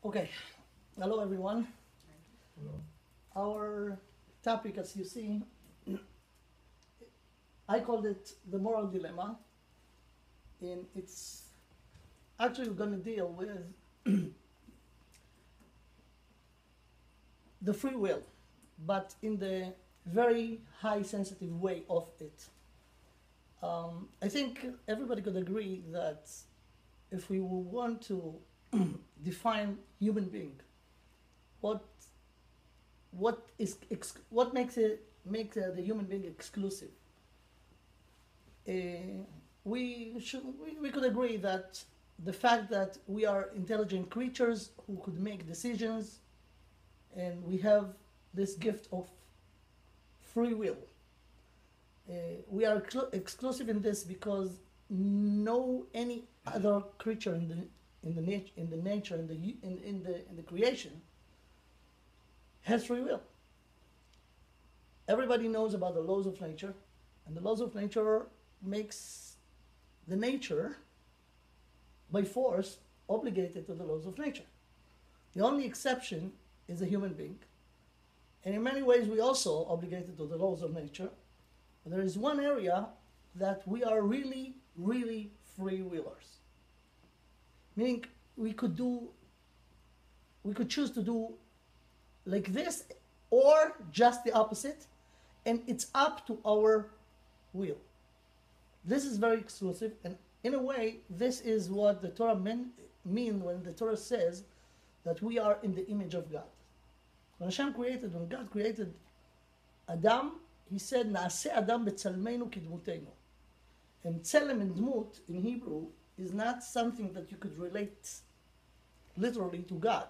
Okay, hello everyone. Hello. Our topic, as you see, I called it the moral dilemma, and it's actually going to deal with the free will, but in the very high sensitive way of it. I think everybody could agree that if we want to define human being, what what makes the human being exclusive? We could agree that the fact that we are intelligent creatures who could make decisions, and we have this gift of free will. We are exclusive in this because no any other creature in the nature in the creation has free will. Everybody knows about the laws of nature, and the laws of nature makes the nature by force obligated to the laws of nature. The only exception is a human being, and in many ways we also obligated to the laws of nature. But there is one area that we are really, really free willers. Meaning we could choose to do like this or just the opposite, and it's up to our will. This is very exclusive, and in a way, this is what the Torah mean when the Torah says that we are in the image of God. When God created Adam, he said, "Naaseh Adam b'tzalmeinu kidmutenu." And tzelem and dmut in Hebrew is not something that you could relate literally to God,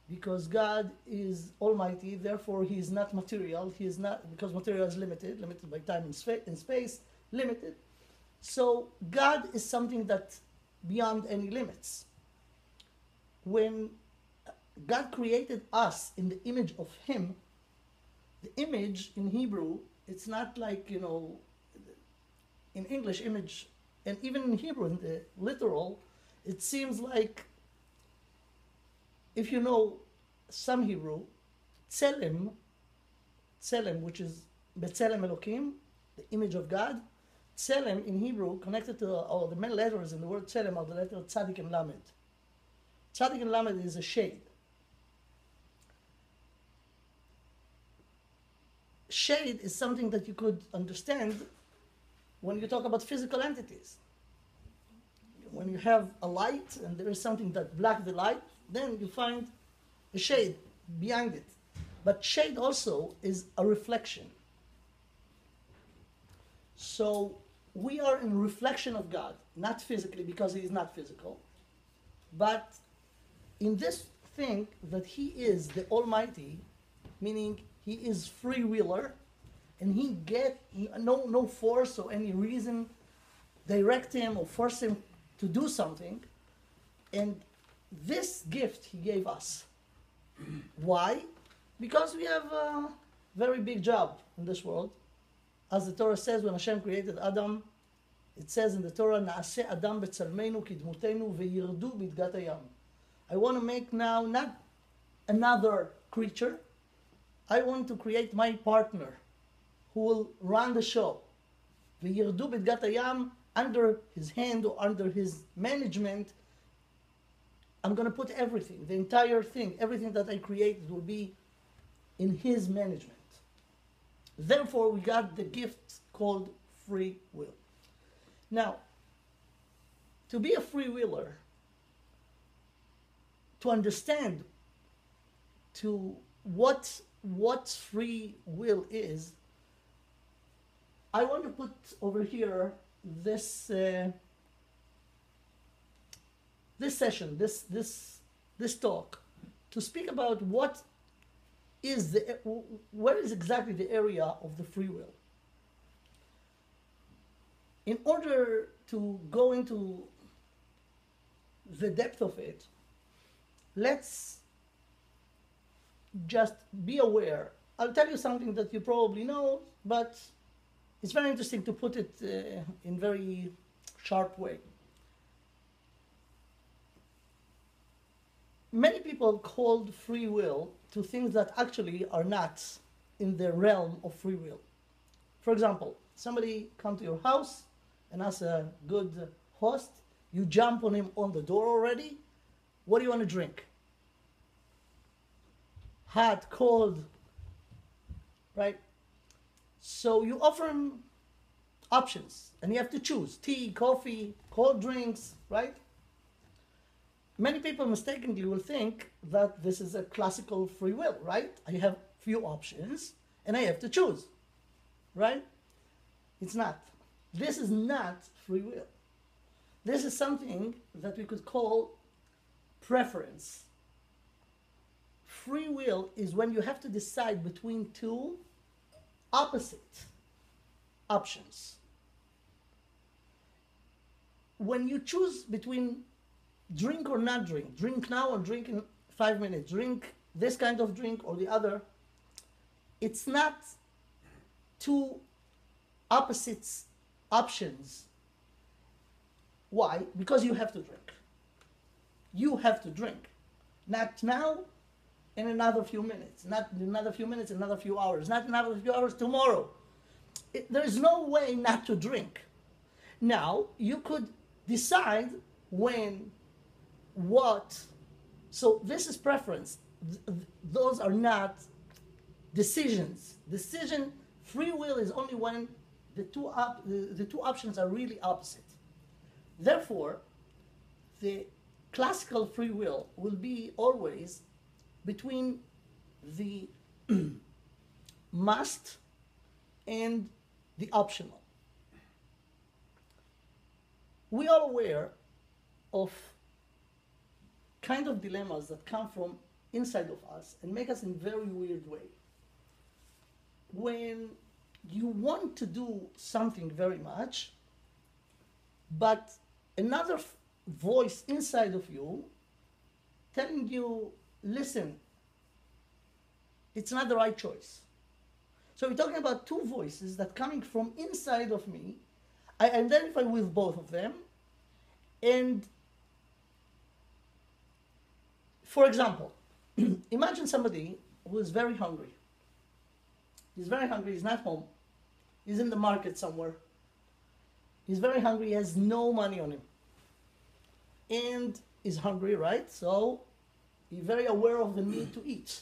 because God is almighty, therefore he is not material. He is not, because material is limited by time and space, limited. So God is something that beyond any limits. When God created us in the image of him, the image in Hebrew, it's not like, in English image, and even in Hebrew, in the literal, it seems like, if you know some Hebrew, tselem, which is betzelem Elokim, the image of God. Tselem in Hebrew, connected to the main letters in the word tselem are the letter tzadik and lamed. Tzadik and lamed is a shade. Shade is something that you could understand when you talk about physical entities. When you have a light and there is something that blocks the light, then you find a shade behind it. But shade also is a reflection. So we are in reflection of God, not physically, because he is not physical, but in this thing that he is the Almighty, meaning he is free willer, and he get no force or any reason direct him or force him to do something. And this gift he gave us. Why? Because we have a very big job in this world. As the Torah says, when Hashem created Adam, it says in the Torah, "Naaseh Adam b'tzalmeinu kidmutenu v'yirdu b'idgat hayam." I want to make now not another creature. I want to create my partner who will run the show. V'yirdu b'idgat hayam, under his hand or under his management. I'm going to put everything, the entire thing, everything that I created will be in his management. Therefore, we got the gift called free will. Now, to be a free willer, to understand to what free will is, I want to put over here this session, this talk, to speak about what is exactly the area of the free will. In order to go into the depth of it, let's just be aware. I'll tell you something that you probably know, but it's very interesting to put it in very sharp way. Many people called free will to things that actually are not in the realm of free will. For example, somebody come to your house, and as a good host, you jump on him on the door already. What do you want to drink? Hot, cold, right? So you offer him options, and you have to choose tea, coffee, cold drinks, right? Many people mistakenly will think that this is a classical free will, right? I have few options, and I have to choose, right? It's not. This is not free will. This is something that we could call preference. Free will is when you have to decide between two opposite options. When you choose between drink or not drink now or drink in 5 minutes, drink this kind of drink or the other, it's not two opposites options. Why? Because you have to drink. You have to drink. Not now, in another few minutes. Not in another few minutes, another few hours. Not another few hours tomorrow. There is no way not to drink. Now, you could decide when, what. So this is preference. Those are not decisions. Free will is only when the two options are really opposite. Therefore, the classical free will be always between the must and the optional. We are aware of kind of dilemmas that come from inside of us and make us in very weird way. When you want to do something very much, but another voice inside of you telling you, listen, it's not the right choice. So we're talking about two voices that coming from inside of me. I identify with both of them. And for example, imagine somebody who is very hungry. He's very hungry, he's not home. He's in the market somewhere. He's very hungry, he has no money on him. And he's hungry, right? So he's very aware of the need to eat.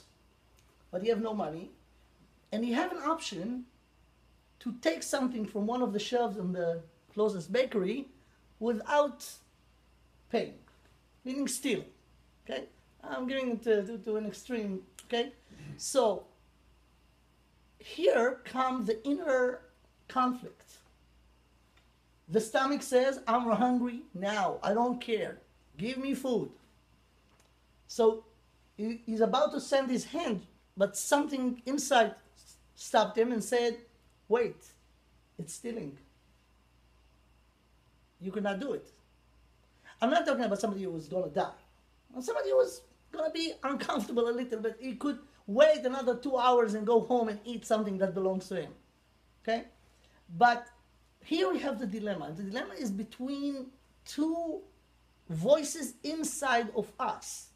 But he have no money. And he have an option to take something from one of the shelves in the closest bakery without paying, meaning stealing, okay? I'm giving it to an extreme, okay? So here comes the inner conflict. The stomach says, I'm hungry now, I don't care, give me food. So he's about to send his hand, but something inside stopped him and said, wait, it's stealing. You cannot do it. I'm not talking about somebody who was going to die. Somebody who was going to be uncomfortable a little bit. He could wait another 2 hours and go home and eat something that belongs to him. Okay? But here we have the dilemma. The dilemma is between two voices inside of us.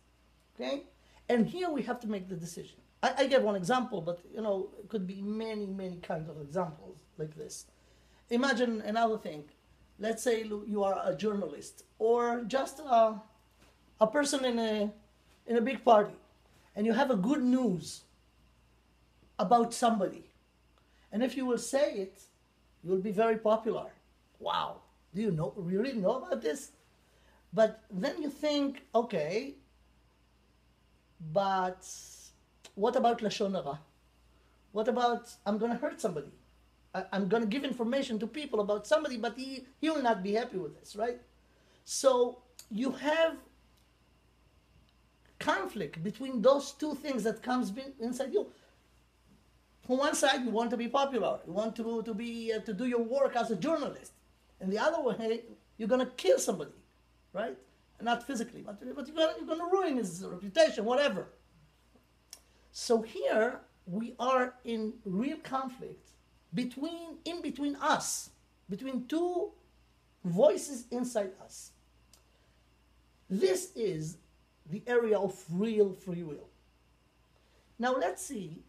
Okay? And here we have to make the decision. I gave one example, but it could be many, many kinds of examples like this. Imagine another thing. Let's say you are a journalist or just a person in a big party, and you have a good news about somebody. And if you will say it, you will be very popular. Wow, do you really know about this? But then you think, okay, but what about Lashon Hara? What about I'm going to hurt somebody? I'm going to give information to people about somebody, but he will not be happy with this, right? So you have conflict between those two things that comes inside you. From one side, you want to be popular. You want to do your work as a journalist. And the other way, you're going to kill somebody, right? Not physically, but you're going to ruin his reputation, whatever. So here, we are in real conflict in between us, between two voices inside us. This is the area of real free will. Now let's see.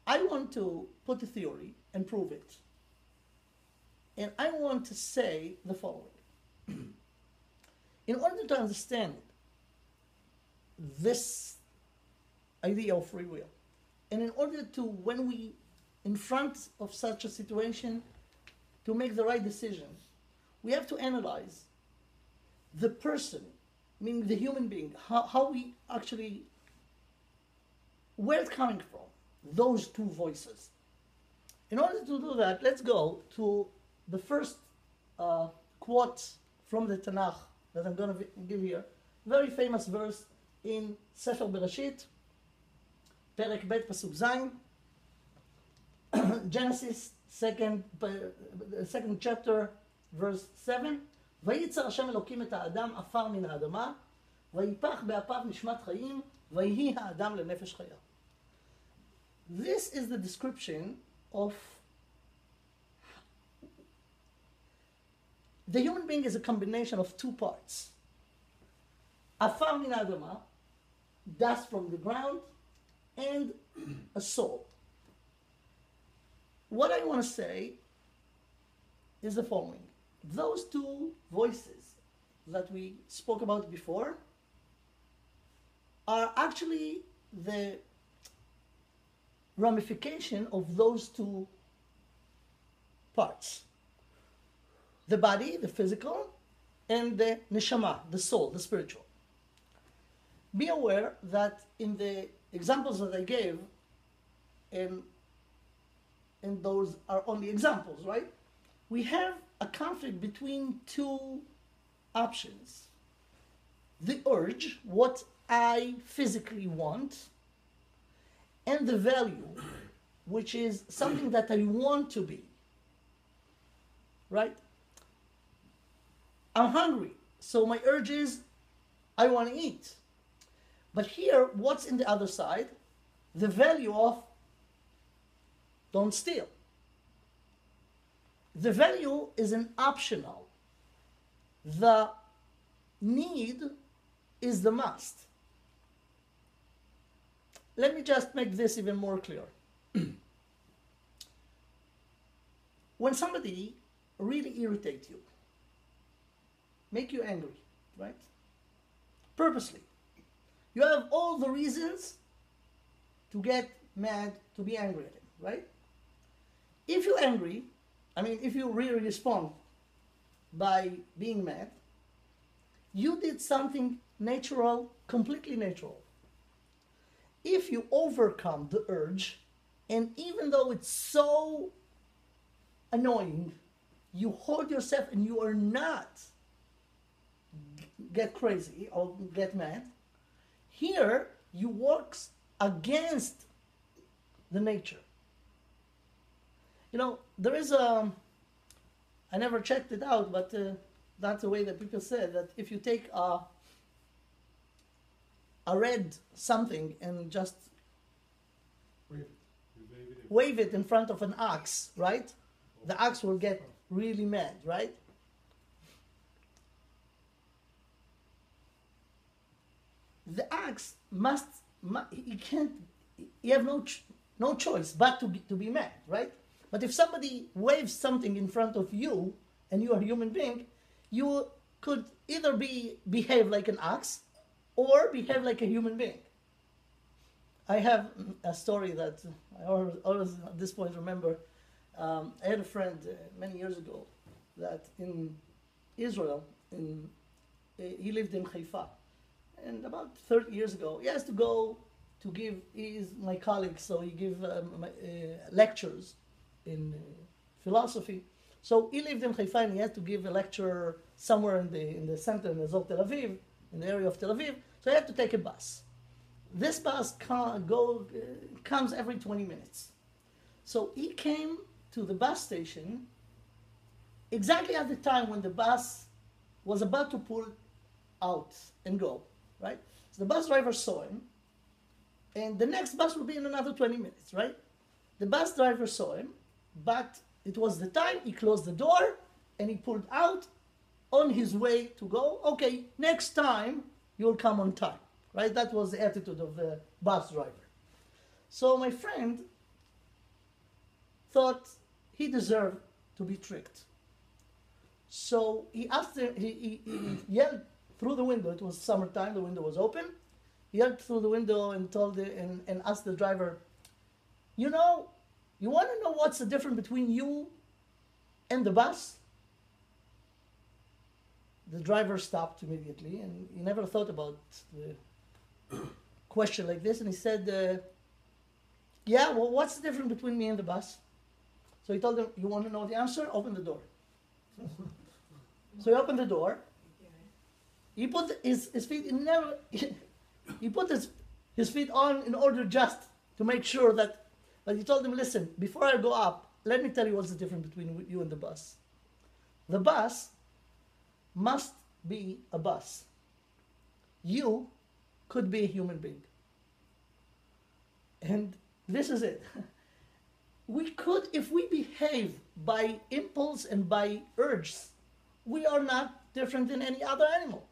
I want to put a theory and prove it. And I want to say the following. In order to understand this idea of free will, and in order to, when we in front of such a situation, to make the right decision, we have to analyze the person, meaning the human being, how we actually, where it's coming from, those two voices. In order to do that, let's go to the first quote from the Tanakh that I'm going to give here. Very famous verse in Sefer Bereshit, Perek Bet Pasuk Zayin, Genesis, second chapter, verse 7. ויצר השם אלוקים את האדם עפר מן האדמה, ויפח באפיו נשמת חיים, ויהי האדם לנפש חיה. This is the description of the human being is a combination of two parts. Afar min adama, dust from the ground, and a soul. What I want to say is the following. Those two voices that we spoke about before are actually the ramification of those two parts. The body, the physical, and the neshama, the soul, the spiritual. Be aware that in the examples that I gave, and those are only examples, right? We have a conflict between two options. The urge, what I physically want, and the value, which is something that I want to be, right? I'm hungry, so my urge is I want to eat. But here, what's in the other side? The value of don't steal. The value is an optional. The need is the must. Let me just make this even more clear. When somebody really irritates you, make you angry, right? Purposely. You have all the reasons to get mad, to be angry at him, right? If you're angry, if you really respond by being mad, you did something natural, completely natural. If you overcome the urge, and even though it's so annoying, you hold yourself and you are not get crazy or get mad, here you work against the nature. There is I never checked it out, but that's the way that people say that if you take a red something and just wave it in front of an ox, right? The ox will get really mad, right? The ox he have no choice but to be mad, right? But if somebody waves something in front of you and you are a human being, you could either behave like an ox or behave like a human being. I have a story that I always at this point remember. I had a friend many years ago that in Israel, he lived in Haifa. And about 30 years ago, he has to go to give, he is my colleague, so he gives lectures in philosophy. So he lived in Haifa and he had to give a lecture somewhere in the center, in Azov Tel Aviv, in the area of Tel Aviv. So he had to take a bus. This bus comes every 20 minutes. So he came to the bus station exactly at the time when the bus was about to pull out and go, right? So the bus driver saw him, and the next bus will be in another 20 minutes, right? The bus driver saw him, but it was the time he closed the door and he pulled out on his way to go. Okay, next time you'll come on time, right? That was the attitude of the bus driver. So my friend thought he deserved to be tricked. So he asked him, he yelled through the window. It was summertime, the window was open. He yelled through the window and and asked the driver, you know, you want to know what's the difference between you and the bus? The driver stopped immediately, and he never thought about the question like this, and he said, yeah, well, what's the difference between me and the bus? So he told him, you want to know the answer? Open the door. So he opened the door. He put his feet in he put his feet on in order just to make sure that, but he told him, listen, before I go up, let me tell you what's the difference between you and the bus. The bus must be a bus. You could be a human being. And this is it. We could, if we behave by impulse and by urges, we are not different than any other animal.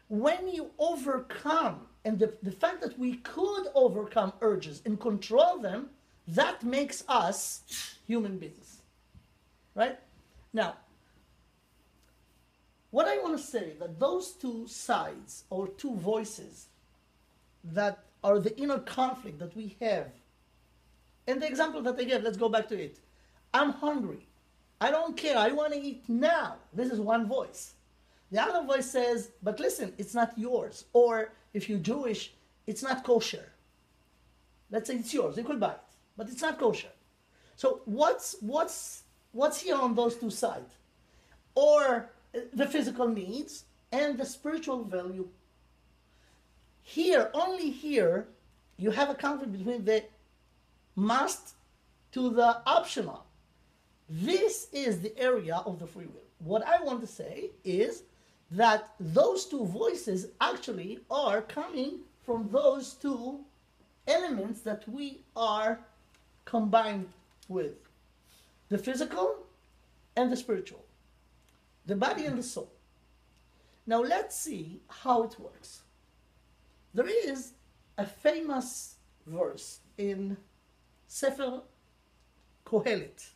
When you overcome, and the fact that we could overcome urges and control them, that makes us human beings. Right? Now, what I want to say that those two sides or two voices that are the inner conflict that we have, and the example that I gave, let's go back to it. I'm hungry. I don't care. I want to eat now. This is one voice. The other voice says, but listen, it's not yours. Or if you're Jewish, it's not kosher. Let's say it's yours. You could buy it, but it's not kosher. So what's here on those two sides? Or the physical needs and the spiritual value. Here, only here, you have a conflict between the must to the optional. This is the area of the free will. What I want to say is that those two voices actually are coming from those two elements that we are combined with. The physical and the spiritual. The body and the soul. Now let's see how it works. There is a famous verse in Sefer Kohelet.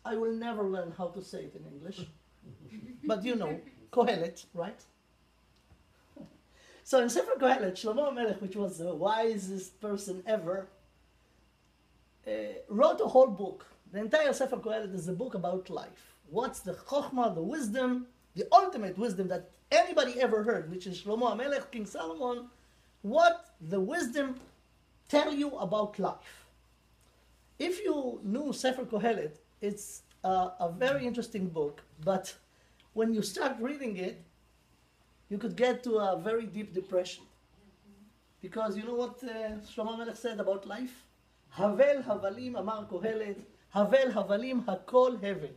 I will never learn how to say it in English, but you know, Kohelet, right? So in Sefer Kohelet, Shlomo HaMelech, which was the wisest person ever, wrote a whole book. The entire Sefer Kohelet is a book about life. What's the chokhmah, the wisdom, the ultimate wisdom that anybody ever heard, which is Shlomo HaMelech, King Solomon, what the wisdom tell you about life. If you knew Sefer Kohelet, it's a very interesting book, but when you start reading it, you could get to a very deep depression. Because you know what Shlomo HaMelech said about life? Havel havalim amar Kohelet, havel havalim hakol hevel.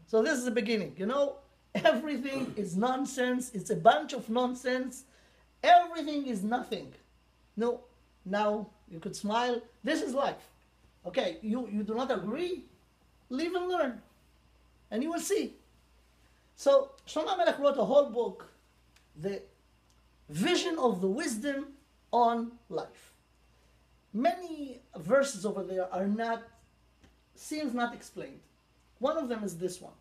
So this is the beginning, you know? Everything is nonsense, it's a bunch of nonsense, everything is nothing. No, now you could smile, this is life. Okay, you do not agree? Live and learn, and you will see. So Shlomo HaMelech wrote a whole book, the vision of the wisdom on life. Many verses over there seems not explained. One of them is this one.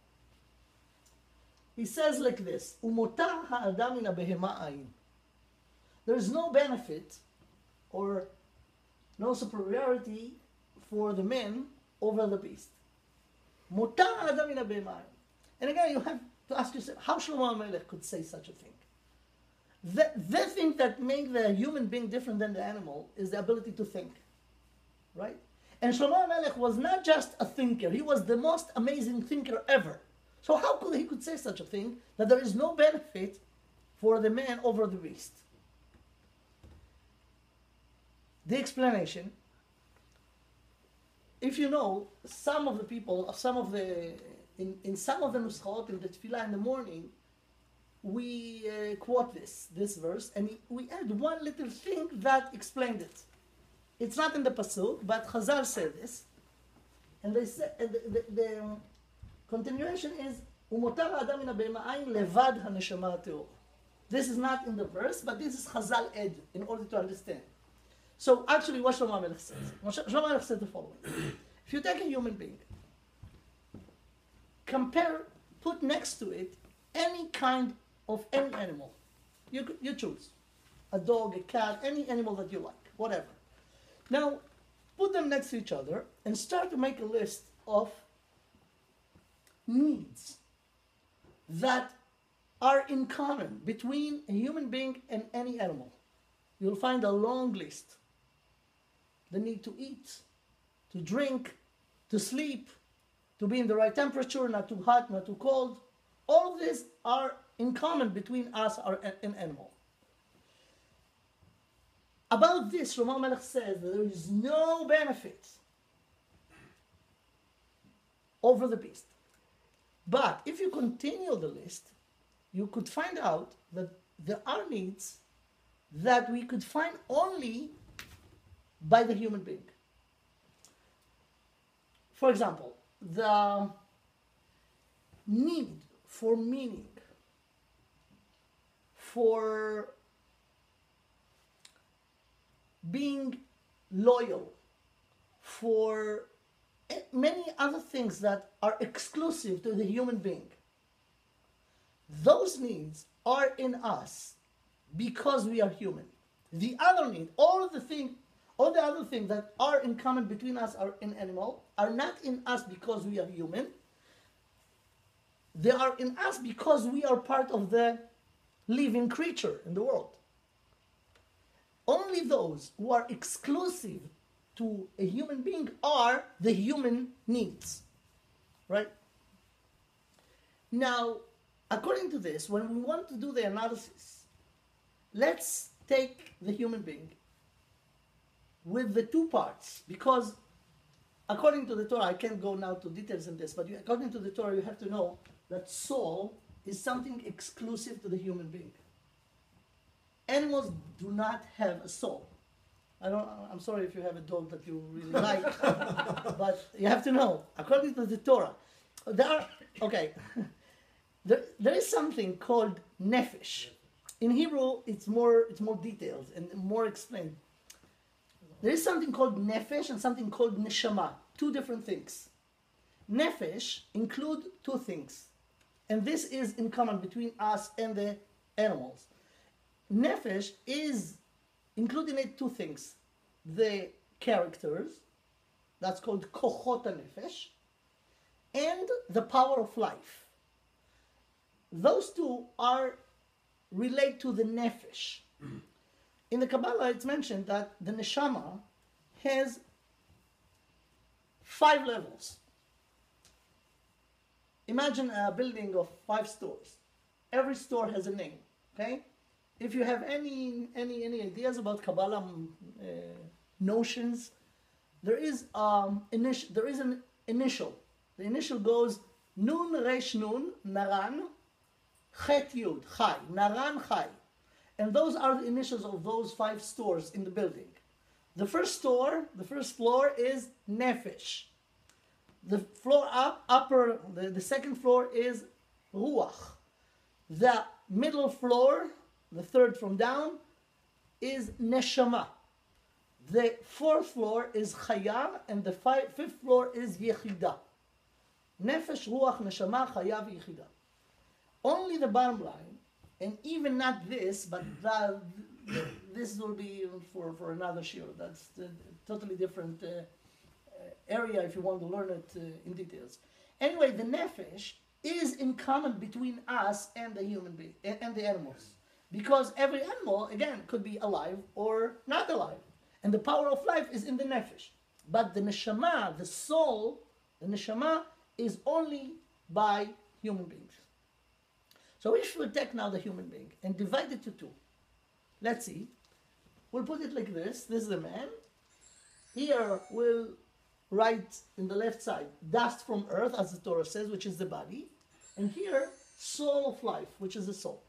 He says like this, Umotar ha'adam min ha'behema ayin. There is no benefit or no superiority for the man over the beast. Motar ha'adam min ha'behema ayin. And again, you have to ask yourself, how Shlomo HaMelech could say such a thing? The thing that makes the human being different than the animal is the ability to think, right? And Shlomo HaMelech was not just a thinker, he was the most amazing thinker ever. So how could he say such a thing, that there is no benefit for the man over the beast? The explanation, if you know, some of the people, in some of the nuschot, in the tefillah in the morning, we quote this verse, and we add one little thing that explained it. It's not in the pasuk, but Chazal said this, and they said the continuation is "Umotar ha'adam min ha'behema ayin levad haneshama ha'teor." This is not in the verse, but this is Chazal Ed, in order to understand. So actually, what Shlomo HaMelech says, Shlomo HaMelech said the following. If you take a human being, put next to it any kind of any animal. You choose. A dog, a cat, any animal that you like, whatever. Now, put them next to each other and start to make a list of needs that are in common between a human being and any animal. You'll find a long list. The need to eat, to drink, to sleep, to be in the right temperature, not too hot, not too cold. All of these are in common between us and animal. About this, Shlomo HaMelech says that there is no benefit over the beast. But if you continue the list, you could find out that there are needs that we could find only by the human being. For example, the need for meaning, for being loyal, for many other things that are exclusive to the human being. Those needs are in us because we are human. The other need, all the other things that are in common between us are in animal, are not in us because we are human. They are in us because we are part of the living creature in the world. Only those who are exclusive to a human being are the human needs, right? Now, according to this, when we want to do the analysis, let's take the human being with the two parts, because according to the Torah, I can't go now to details in this, but according to the Torah, you have to know that soul is something exclusive to the human being. Animals do not have a soul. I'm sorry if you have a dog that you really like, but you have to know, according to the Torah, there is something called nefesh. In Hebrew, it's more detailed and more explained. There is something called nefesh and something called neshama, two different things. Nefesh include two things, and this is in common between us and the animals. Nefesh is including it two things: the characters, that's called kochot nefesh, and the power of life. Those two are relate to the nefesh. In the Kabbalah, it's mentioned that the neshama has 5 levels. Imagine a building of 5 stores. Every store has a name. Okay. If you have any ideas about Kabbalah notions, there is an initial. The initial goes Nun Resh Nun Naran Chet Yud Chai Naran Chai, and those are the initials of those 5 stores in the building. The first floor is Nefesh. The second floor is Ruach. The middle floor, the third from down, is Neshama. The 4th floor is Chaya, and the 5th floor is Yechida. Nefesh, Ruach, Neshama, Chaya, Yechida. Only the bottom line, and even not this, but this will be for another shiur. That's a totally different area if you want to learn it in details. Anyway, the nefesh is in common between us and the human being and the animals, because every animal, again, could be alive or not alive, and the power of life is in the nefesh. But the neshama, the soul, the neshama is only by human beings. So if we take now the human being and divide it to 2, let's see. We'll put it like this. This is the man. Here we'll write in the left side, dust from earth, as the Torah says, which is the body. And here, soul of life, which is the soul.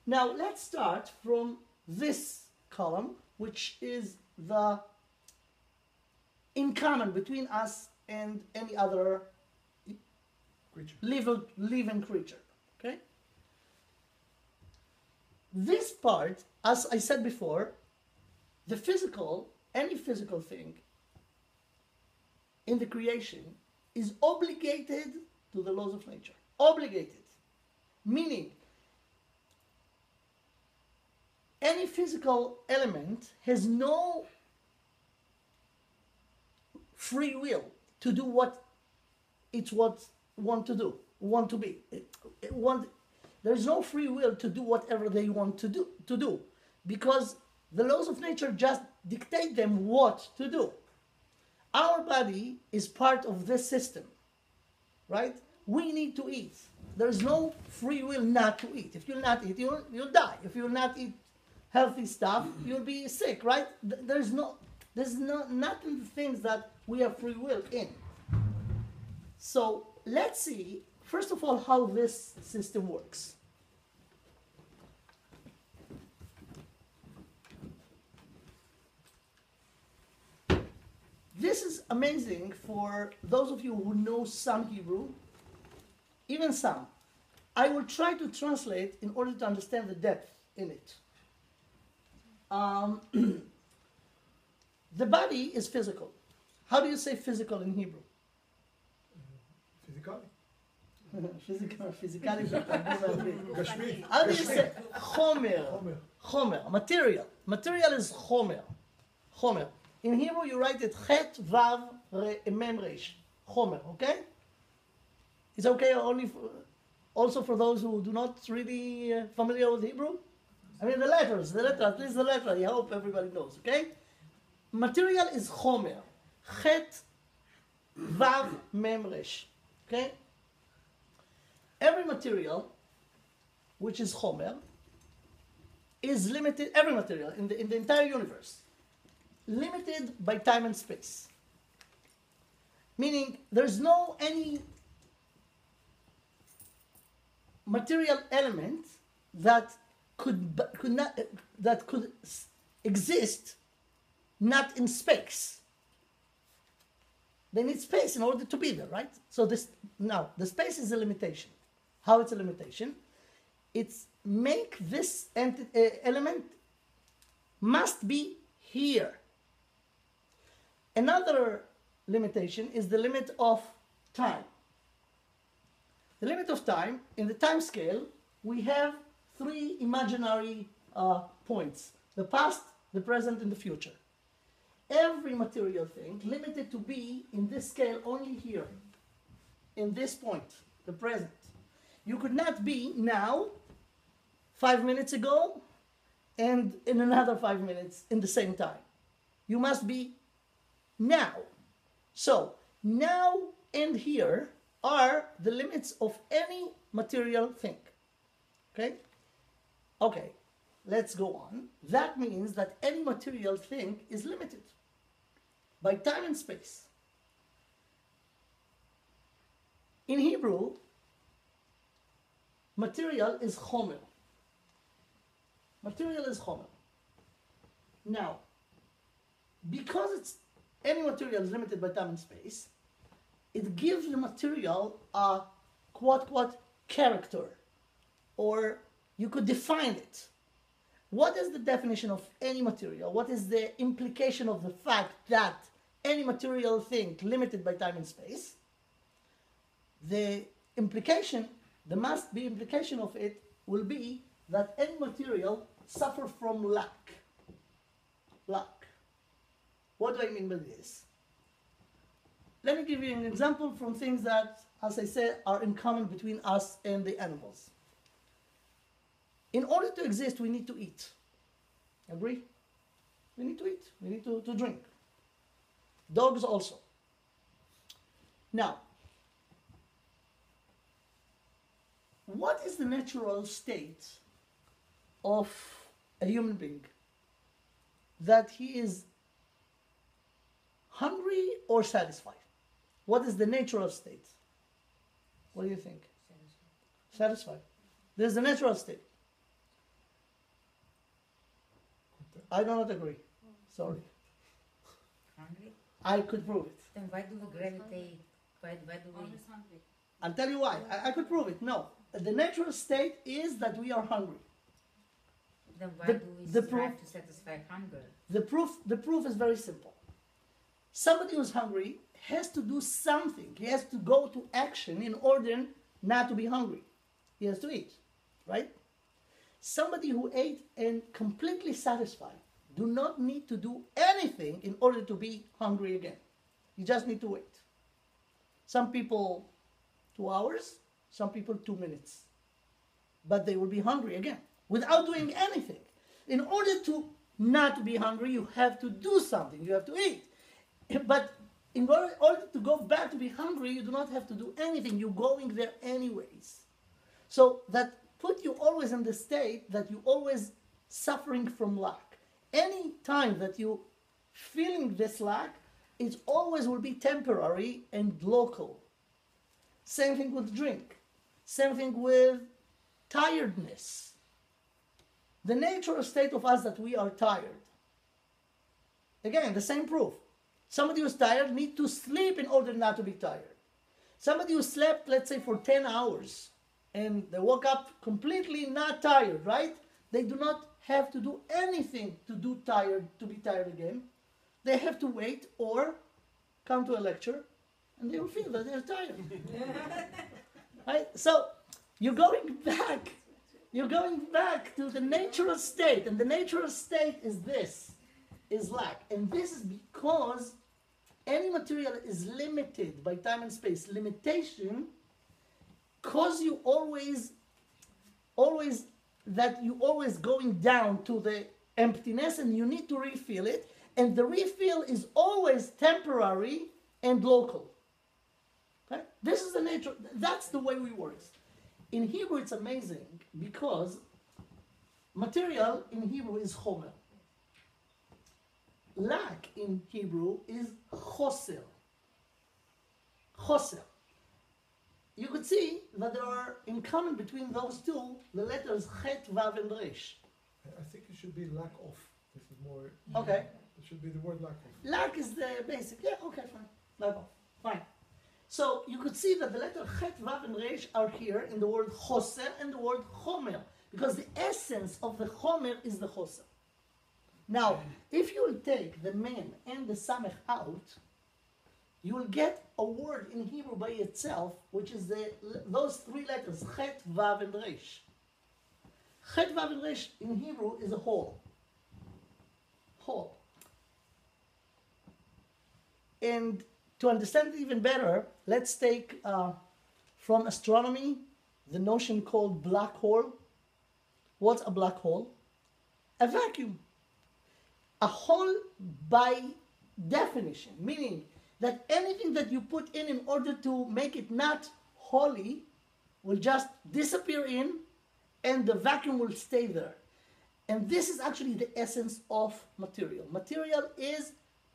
Now let's start from this column, which is the in common between us and any other living creature. Okay? This part, as I said before, the physical, any physical thing in the creation is obligated to the laws of nature. Obligated. Meaning, any physical element has no free will to do what it want to do, want to be. There is no free will to do whatever they want to do, because the laws of nature just dictate them what to do. Our body is part of this system, right? We need to eat. There is no free will not to eat. If you'll not eat, you'll die. If you'll not eat healthy stuff, you'll be sick, right? There's not in the things that we have free will in. So let's see, first of all, how this system works. This is amazing for those of you who know some Hebrew, even some. I will try to translate in order to understand the depth in it. The body is physical. How do you say physical in Hebrew? Physically. How do you say chomer? Material. Material is chomer. In Hebrew you write it chet, vav, mem, resh. Chomer, okay? It's okay also for those who do not really familiar with Hebrew? I mean the letter, at least the letter, I hope everybody knows, okay? Material is chomer. Chet, vav, mem, resh. Okay? Every material which is chomer is limited, every material in the entire universe, limited by time and space. Meaning there's no any material element that could exist not in space. They need space in order to be there, right? So the space is a limitation. How it's a limitation? It's make this element must be here. Another limitation is the limit of time. The limit of time, in the time scale, we have three imaginary points: the past, the present, and the future. Every material thing limited to be in this scale only here, in this point, the present. You could not be now, 5 minutes ago, and in another 5 minutes in the same time. You must be now. So, now and here are the limits of any material thing. Okay? Okay, let's go on. That means that any material thing is limited by time and space. In Hebrew, material is chomer. Material is chomer. Now, because any material is limited by time and space, it gives the material a quote character, or you could define it. What is the definition of any material? What is the implication of the fact that any material thing limited by time and space? The implication, the must be implication of it will be that any material suffer from lack. Lack. What do I mean by this? Let me give you an example from things that, as I said, are in common between us and the animals. In order to exist, we need to eat. Agree? We need to eat. We need to drink. Dogs also. Now, what is the natural state of a human being? That he is hungry or satisfied? What is the natural state? What do you think? Satisfied. There's the natural state. I do not agree. Sorry. Hungry? I could prove it. Then why do we gravitate? Why do we... Always hungry. I'll tell you why. I could prove it. No. The natural state is that we are hungry. Then why The- do we the strive proof- to satisfy hunger? The proof is very simple. Somebody who's hungry has to do something. He has to go to action in order not to be hungry. He has to eat, right? Somebody who ate and completely satisfied do not need to do anything in order to be hungry again. You just need to wait. Some people 2 hours, some people 2 minutes. But they will be hungry again without doing anything. In order to not be hungry, you have to do something. You have to eat. But in order to go back to be hungry, you do not have to do anything. You're going there anyways. So that put you always in the state that you always suffering from lack. Any time that you feeling this lack, it always will be temporary and local. Same thing with drink. Same thing with tiredness. The natural state of us that we are tired. Again, the same proof. Somebody who's tired needs to sleep in order not to be tired. Somebody who slept, let's say, for 10 hours and they woke up completely not tired, right? They do not have to do anything to be tired again. They have to wait or come to a lecture and they will feel that they're tired. Right? So you're going back to the natural state, and the natural state is this, is lack. And this is because any material is limited by time and space. Limitation cause you always going down to the emptiness, and you need to refill it, and the refill is always temporary and local. Okay? This is the nature, that's the way we work. In Hebrew it's amazing because material in Hebrew is chomer. Lack in Hebrew is choser. Choser. You could see that there are in common between those two the letters chet, vav, and resh. I think it should be lack of. This is more. Okay. It should be the word lack of. Lack is the basic. Yeah, okay, fine. Lack of. Fine. So you could see that the letter chet, vav, and resh are here in the word choser and the word chomer, because the essence of the chomer is the choser. Now, if you will take the mem and the samech out, you will get a word in Hebrew by itself, which is those three letters, chet, vav, and resh. Chet, vav, and resh in Hebrew is a whole. Whole. And to understand it even better, let's take from astronomy the notion called black hole. What's a black hole? A vacuum. A hole by definition, meaning that anything that you put in order to make it not holy will just disappear in, and the vacuum will stay there. And this is actually the essence of material. Material is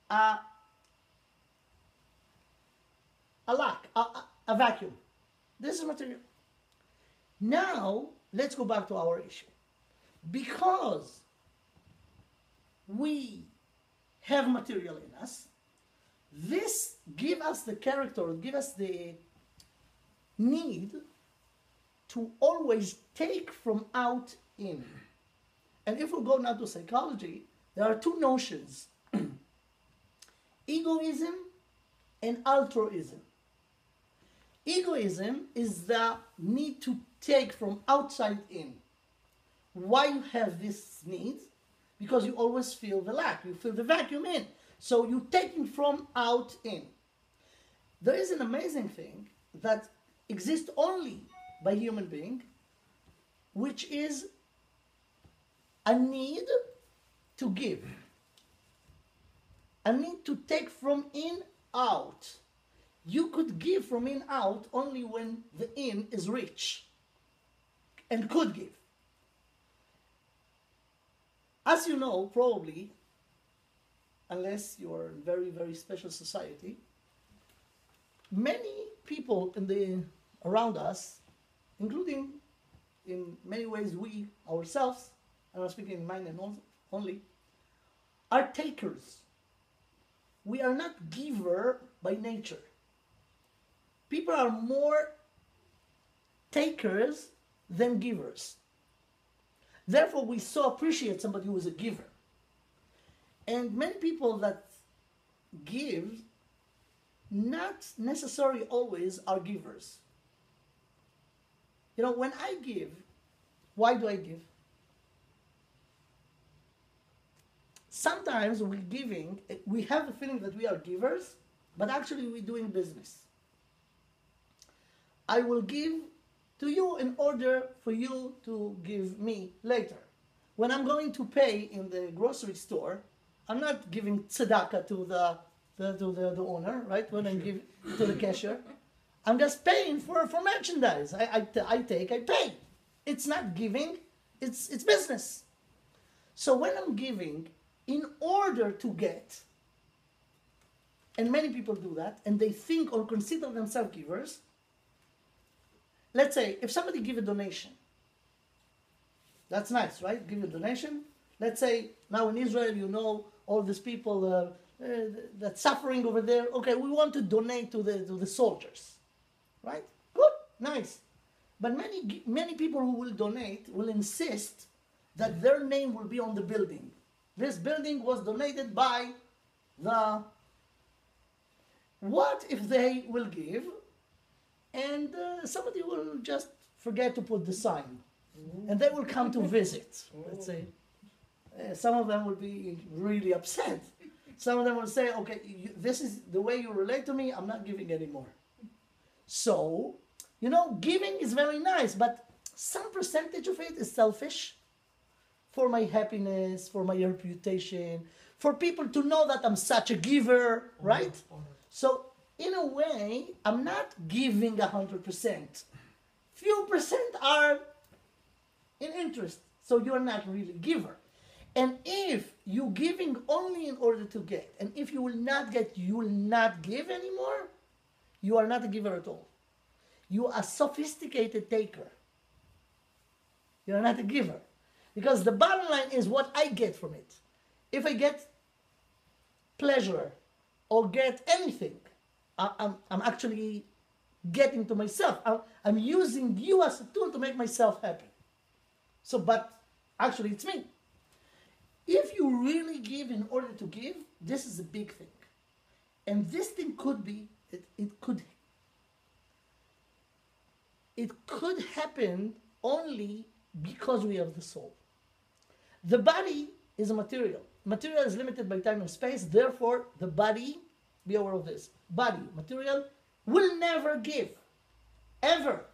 a lack, a vacuum. This is material. Now, let's go back to our issue. Because we have material in us, this gives us the character, gives us the need to always take from out in. And if we go now to psychology, there are two notions, egoism and altruism. Egoism is the need to take from outside in. Why you have this need? Because you always feel the lack, you feel the vacuum in. So you're taking from out in. There is an amazing thing that exists only by human being, which is a need to give. A need to take from in out. You could give from in out only when the in is rich and could give. As you know, probably, unless you're in very, very special society, many people around us, including in many ways we ourselves, and I'm speaking in mine and only, are takers. We are not giver by nature. People are more takers than givers. Therefore, we so appreciate somebody who is a giver. And many people that give, not necessarily always are givers. You know, when I give, why do I give? Sometimes we're giving, we have the feeling that we are givers, but actually we're doing business. I will give to you in order for you to give me later. When I'm going to pay in the grocery store, I'm not giving tzedakah to the owner, right? When I give to the cashier, I'm just paying for merchandise. I pay. It's not giving, it's business. So when I'm giving, in order to get, and many people do that, and they think or consider themselves givers. Let's say, if somebody give a donation, that's nice, right? Give a donation. Let's say, now in Israel, you know, all these people that's suffering over there. Okay, we want to donate to the soldiers, right? Good, nice. But many people who will donate will insist that their name will be on the building. This building was donated by the... What if they will give and somebody will just forget to put the sign and they will come to visit, let's say. Some of them will be really upset. Some of them will say, okay, this is the way you relate to me, I'm not giving anymore. So, you know, giving is very nice, but some percentage of it is selfish. For my happiness, for my reputation, for people to know that I'm such a giver, right? So, in a way, I'm not giving 100%. Few percent are in interest, so you're not really a giver. And if you're giving only in order to get, and if you will not get, you will not give anymore, you are not a giver at all. You are a sophisticated taker. You are not a giver. Because the bottom line is what I get from it. If I get pleasure or get anything, I'm actually getting to myself. I'm using you as a tool to make myself happy. So, but actually it's me. If you really give in order to give, this is a big thing. And this thing could be, it could happen only because we have the soul. The body is a material. Material is limited by time and space. Therefore, the body, be aware of this, body, material, will never give. Ever.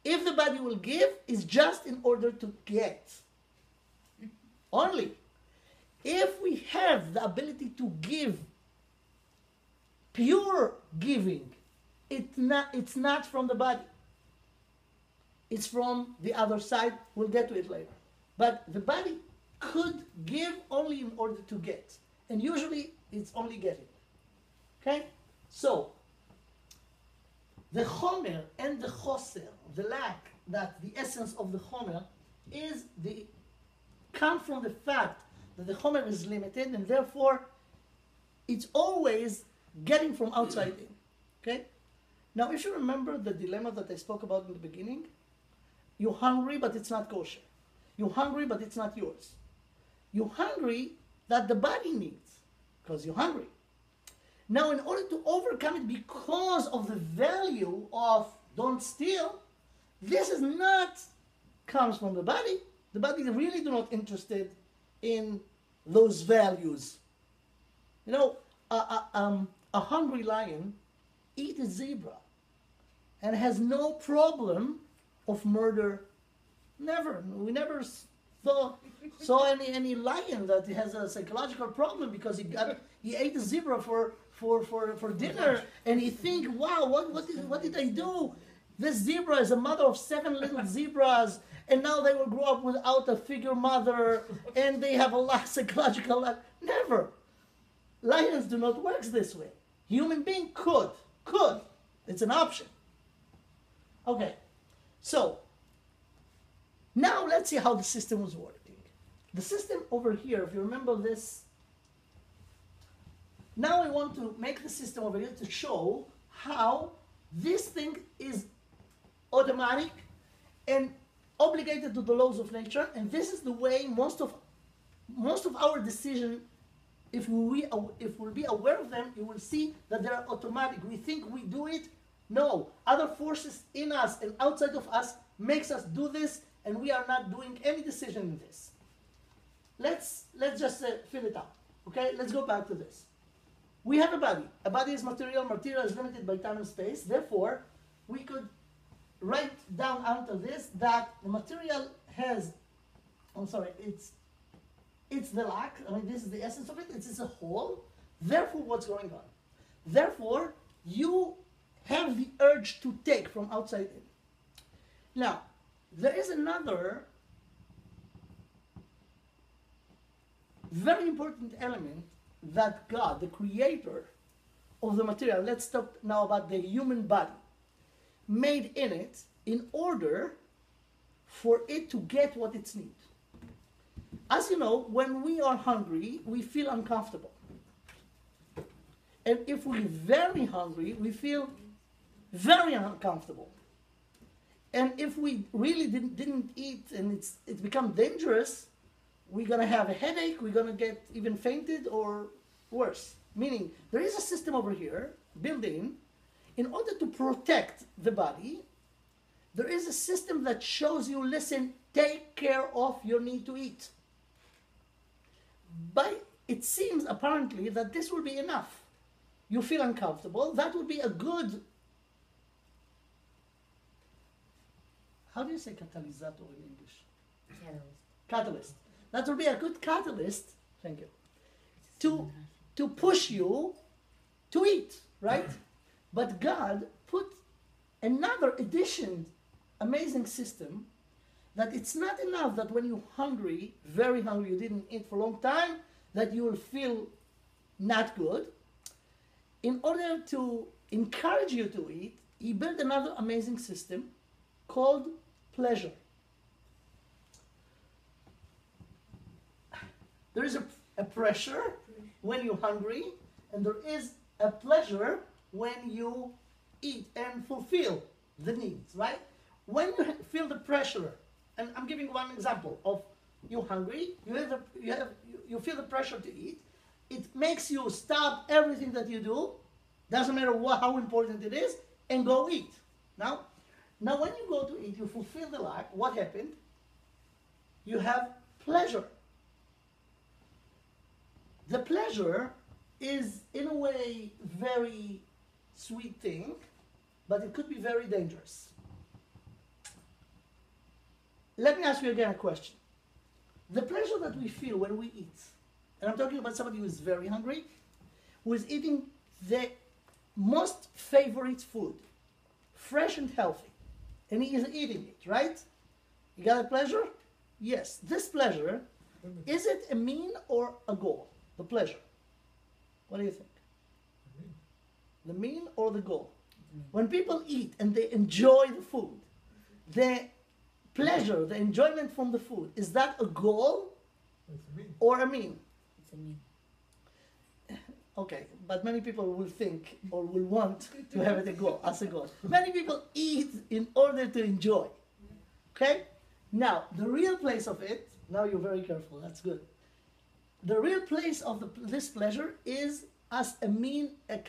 If the body will give, it's just in order to get. Only. If we have the ability to give, pure giving, it's not from the body. It's from the other side. We'll get to it later. But the body could give only in order to get. And usually it's only getting. Okay? So, the chomer and the choser, the lack, that the essence of the chomer come from the fact that the chomer is limited and therefore it's always getting from outside in. Okay? Now, if you remember the dilemma that I spoke about in the beginning, you're hungry, but it's not kosher. You're hungry, but it's not yours. You're hungry that the body needs, because you're hungry. Now, in order to overcome it because of the value of don't steal, this is not comes from the body. The body is really not interested in those values. You know, a hungry lion eats a zebra and has no problem of murder. Never. We never saw any lion that has a psychological problem because he ate a zebra for dinner and he think, wow, what did I do? This zebra is a mother of 7 little zebras, and now they will grow up without a figure mother, and they have a lot of psychological. Never. Lions do not work this way. Human being could. It's an option. Okay, so now let's see how the system was working. The system over here, if you remember this, now I want to make the system over here to show how this thing is automatic and obligated to the laws of nature, and this is the way most of our decision, if we'll be aware of them, you will see that they are automatic. We think we do it. No, other forces in us and outside of us makes us do this, and we are not doing any decision in this. Let's just fill it out. Okay, let's go back to this. We have a body. A body is material. Material is limited by time and space. Therefore, we could write down out of this that the material has, it's the lack. I mean, this is the essence of it. It's a whole. Therefore, what's going on? Therefore, you have the urge to take from outside in. Now, there is another very important element that God, the creator of the material, let's talk now about the human body, made in it in order for it to get what it needs. As you know, when we are hungry, we feel uncomfortable. And if we're very hungry, we feel very uncomfortable. And if we really didn't eat and it's become dangerous, we're going to have a headache, we're going to get even fainted or worse. Meaning, there is a system over here, built in order to protect the body, there is a system that shows you, listen, take care of your need to eat. But it seems apparently that this will be enough. You feel uncomfortable, that would be a good, how do you say catalysator in English? Catalyst. That will be a good catalyst, thank you, to push you to eat, right? But God put another addition, amazing system, that it's not enough that when you're hungry, very hungry, you didn't eat for a long time, that you will feel not good. In order to encourage you to eat, he built another amazing system called pleasure. There is a pressure when you're hungry, and there is a pleasure when you eat and fulfill the needs, right? When you feel the pressure, and I'm giving one example of you're hungry, you feel the pressure to eat, it makes you stop everything that you do, doesn't matter how important it is, and go eat. Now when you go to eat, you fulfill the lack, what happened? You have pleasure. The pleasure is, in a way, very sweet thing, but it could be very dangerous. Let me ask you again a question. The pleasure that we feel when we eat, and I'm talking about somebody who is very hungry, who is eating the most favorite food, fresh and healthy, and he is eating it, right? You got a pleasure? Yes. This pleasure, is it a mean or a goal? The pleasure. What do you think? The mean or the goal? When people eat and they enjoy the food, the pleasure, the enjoyment from the food, is that a goal or a mean? It's a mean. Okay, but many people will think or will want to have it as a goal. Many people eat in order to enjoy. Okay? Now, the real place of it, now you're very careful, that's good. The real place of this pleasure is as a mean, a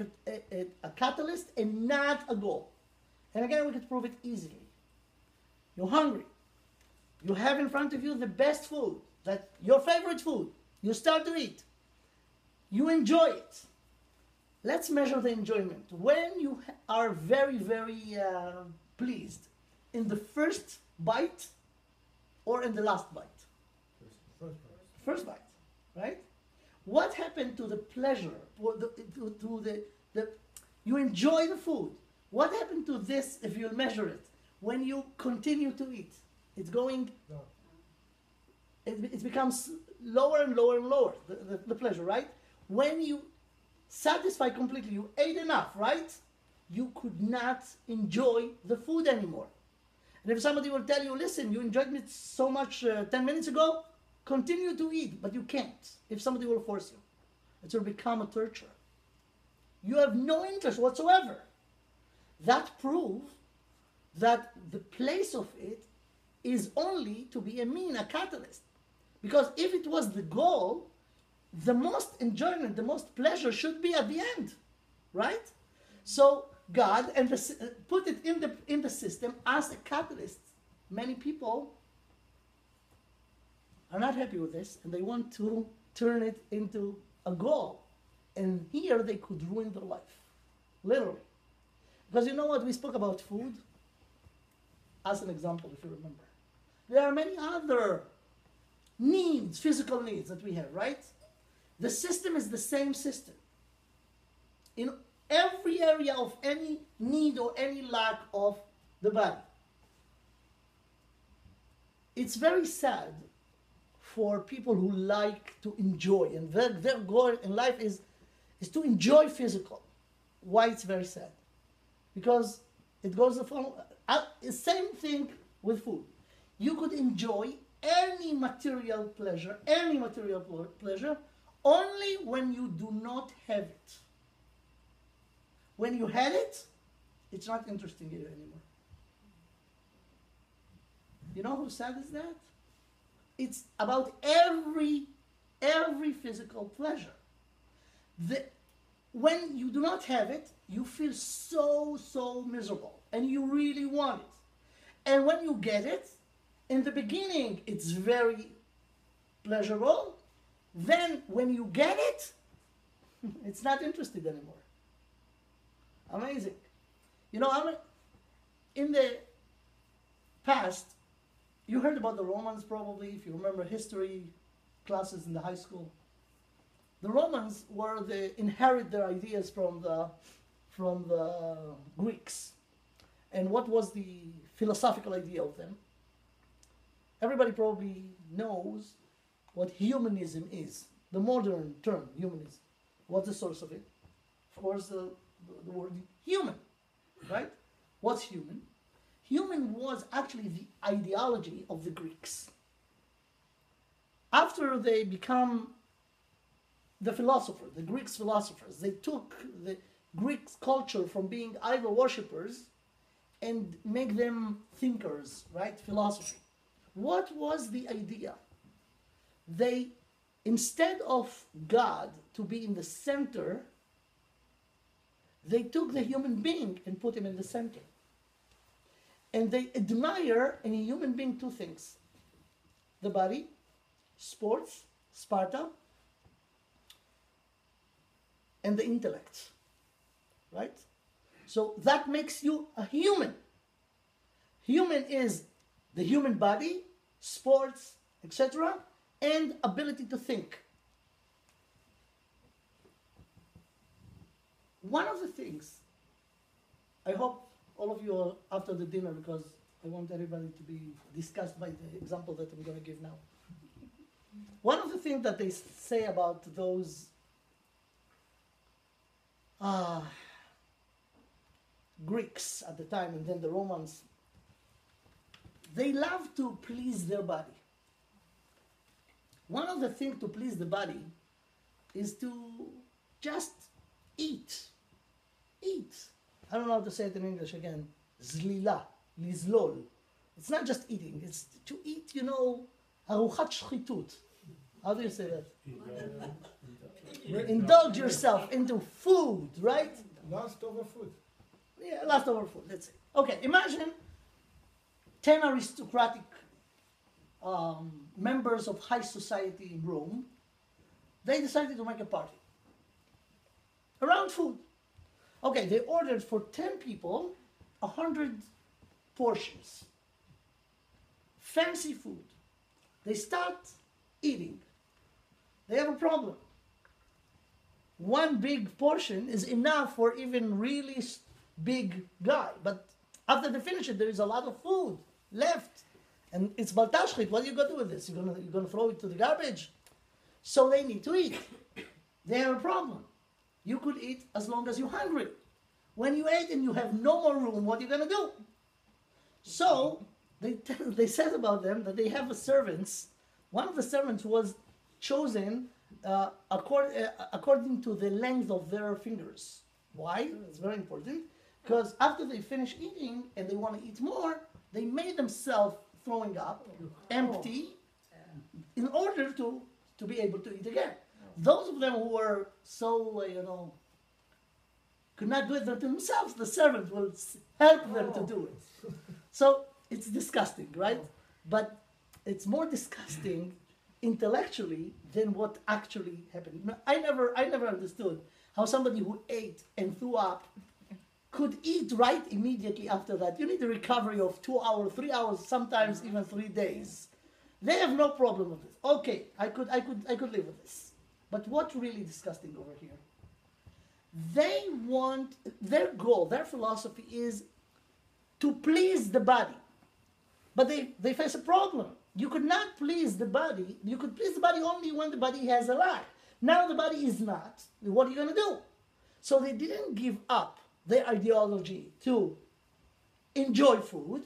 catalyst, and not a goal. And again, we could prove it easily. You're hungry. You have in front of you the best food, your favorite food. You start to eat. You enjoy it. Let's measure the enjoyment. When you are very, very pleased, in the first bite or in the last bite? First bite. Right? What happened to the pleasure, you enjoy the food. What happened to this, if you measure it, when you continue to eat? It's going, it becomes lower and lower and lower, the pleasure, right? When you satisfy completely, you ate enough, right? You could not enjoy the food anymore. And if somebody will tell you, listen, you enjoyed it so much 10 minutes ago, continue to eat, but you can't if somebody will force you. It will become a torture. You have no interest whatsoever. That proves that the place of it is only to be a mean, a catalyst. Because if it was the goal, the most enjoyment, the most pleasure should be at the end, right? So God put it in the system as a catalyst. Many people are not happy with this, and they want to turn it into a goal. And here they could ruin their life, literally. Because you know what? We spoke about food as an example, if you remember. There are many other needs, physical needs that we have, right? The system is the same system. In every area of any need or any lack of the body. It's very sad for people who like to enjoy, and their goal in life is to enjoy physical. Why it's very sad? Because it goes the same thing with food. You could enjoy any material pleasure only when you do not have it. When you had it, it's not interesting you anymore. You know how sad is that? It's about every physical pleasure. When you do not have it, you feel so miserable, and you really want it. And when you get it, in the beginning, it's very pleasurable. Then, when you get it, it's not interesting anymore. Amazing. You know, in the past, you heard about the Romans probably, if you remember history classes in the high school. The Romans inherit their ideas from the Greeks. And what was the philosophical idea of them? Everybody probably knows what humanism is. The modern term, humanism. What's the source of it? Of course, the word human, right? What's human? Human was actually the ideology of the Greeks. After they become the philosophers, the Greeks philosophers, they took the Greek culture from being idol worshippers and make them thinkers, right? Philosophy. What was the idea? Instead of God to be in the center, they took the human being and put him in the center. And they admire in a human being two things: the body, sports, Sparta, and the intellect, right? So that makes you a human. Human is the human body, sports, etc., and ability to think. One of the things, I hope all of you are after the dinner, because I want everybody to be discussed by the example that I'm going to give now. One of the things that they say about those Greeks at the time, and then the Romans, they love to please their body. One of the things to please the body is to just eat. Eat. I don't know how to say it in English again. Zlila, lizlol. It's not just eating. It's to eat, aruchat shchitut. How do you say that? Indulge yourself into food, right? Last over food. Yeah, last over food, let's say. Okay, imagine 10 aristocratic members of high society in Rome. They decided to make a party around food. Okay, they ordered for 10 people 100 portions. Fancy food. They start eating. They have a problem. One big portion is enough for even really big guy. But after they finish it, there is a lot of food left. And it's baltashchit. What are you going to do with this? You're going to throw it to the garbage? So they need to eat. They have a problem. You could eat as long as you're hungry. When you ate and you have no more room, what are you going to do? So they said about them that they have servants. One of the servants was chosen according to the length of their fingers. Why? It's very important. Because after they finish eating and they want to eat more, they made themselves throwing up, empty, in order to be able to eat again. Those of them who were so, could not do it themselves, the servant will help them to do it. So it's disgusting, right? But it's more disgusting intellectually than what actually happened. No, I never understood how somebody who ate and threw up could eat right immediately after that. You need a recovery of 2 hours, 3 hours, sometimes even 3 days. They have no problem with this. Okay, I could live with this. But what's really disgusting over here? They want, their goal, their philosophy is to please the body. But they face a problem. You could not please the body. You could please the body only when the body has a lack. Now the body is not. What are you going to do? So they didn't give up their ideology to enjoy food.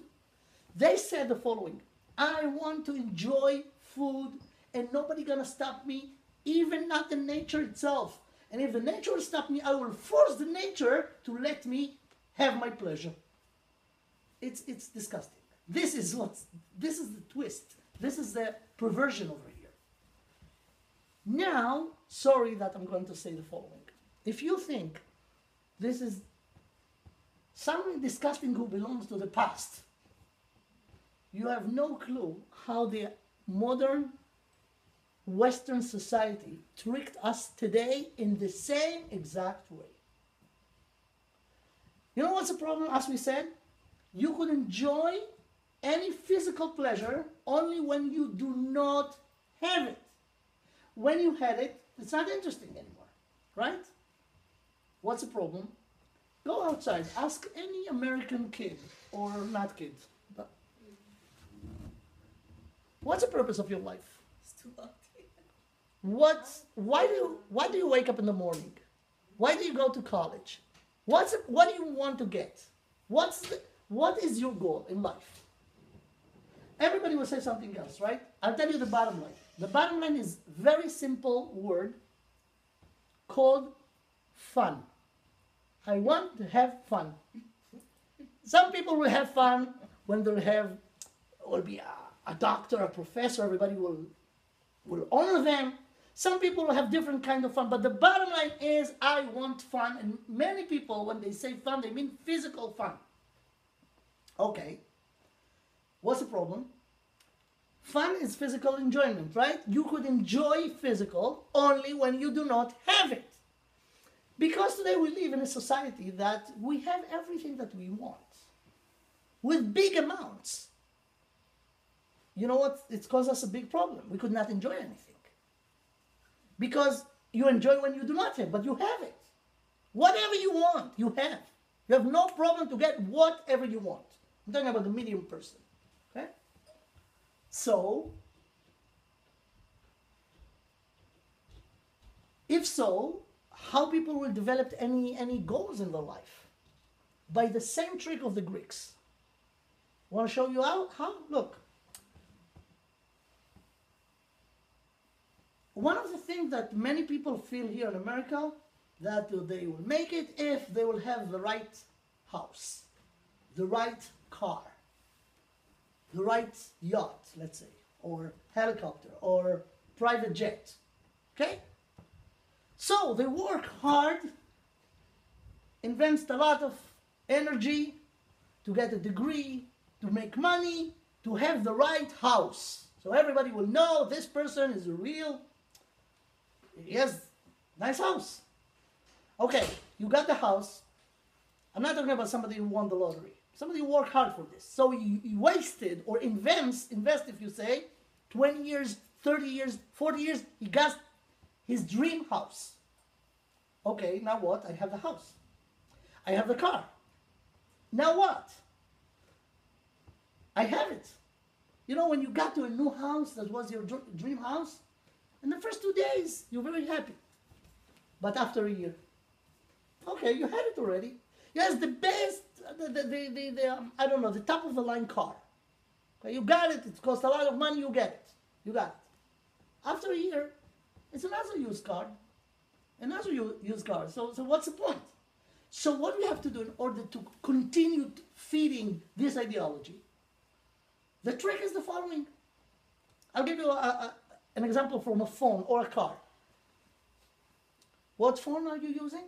They said the following: I want to enjoy food and nobody going to stop me, even not the nature itself. And if the nature will stop me, I will force the nature to let me have my pleasure. It's disgusting. This is the twist. This is the perversion over here. Now, sorry that I'm going to say the following. If you think this is something disgusting who belongs to the past, you have no clue how the modern Western society tricked us today in the same exact way. You know what's the problem, as we said? You could enjoy any physical pleasure only when you do not have it. When you had it, it's not interesting anymore, right? What's the problem? Go outside, ask any American kid, or not kid. But what's the purpose of your life? Why do you wake up in the morning? Why do you go to college? What do you want to get? What is your goal in life? Everybody will say something else, right? I'll tell you the bottom line. The bottom line is a very simple word called fun. I want to have fun. Some people will have fun when will be a doctor, a professor, everybody will honor them. Some people will have different kind of fun, but the bottom line is I want fun, and many people, when they say fun, they mean physical fun. Okay, what's the problem? Fun is physical enjoyment, right? You could enjoy physical only when you do not have it. Because today we live in a society that we have everything that we want with big amounts. You know what? It's caused us a big problem. We could not enjoy anything. Because you enjoy when you do not have, but you have it. Whatever you want, you have. You have no problem to get whatever you want. I'm talking about the medium person. Okay? So, if so, how people will develop any goals in their life? By the same trick of the Greeks. Want to show you how? Look. One of the things that many people feel here in America, that they will make it if they will have the right house, the right car, the right yacht, let's say, or helicopter, or private jet. Okay? So they work hard, invest a lot of energy to get a degree, to make money, to have the right house. So everybody will know this person is a real, he has a nice house. Okay, you got the house. I'm not talking about somebody who won the lottery. Somebody who worked hard for this. So he wasted or invest if you say, 20 years, 30 years, 40 years, he got his dream house. Okay, now what? I have the house. I have the car. Now what? I have it. You know, when you got to a new house that was your dream house, in the first 2 days, you're very happy. But after a year, okay, you had it already. Yes, the best, I don't know, the top of the line car. Okay, you got it. It cost a lot of money. You get it. You got it. After a year, it's another used car. Another used car. So what's the point? So what we have to do in order to continue feeding this ideology, The trick is the following. I'll give you an example from a phone or a car. What phone are you using?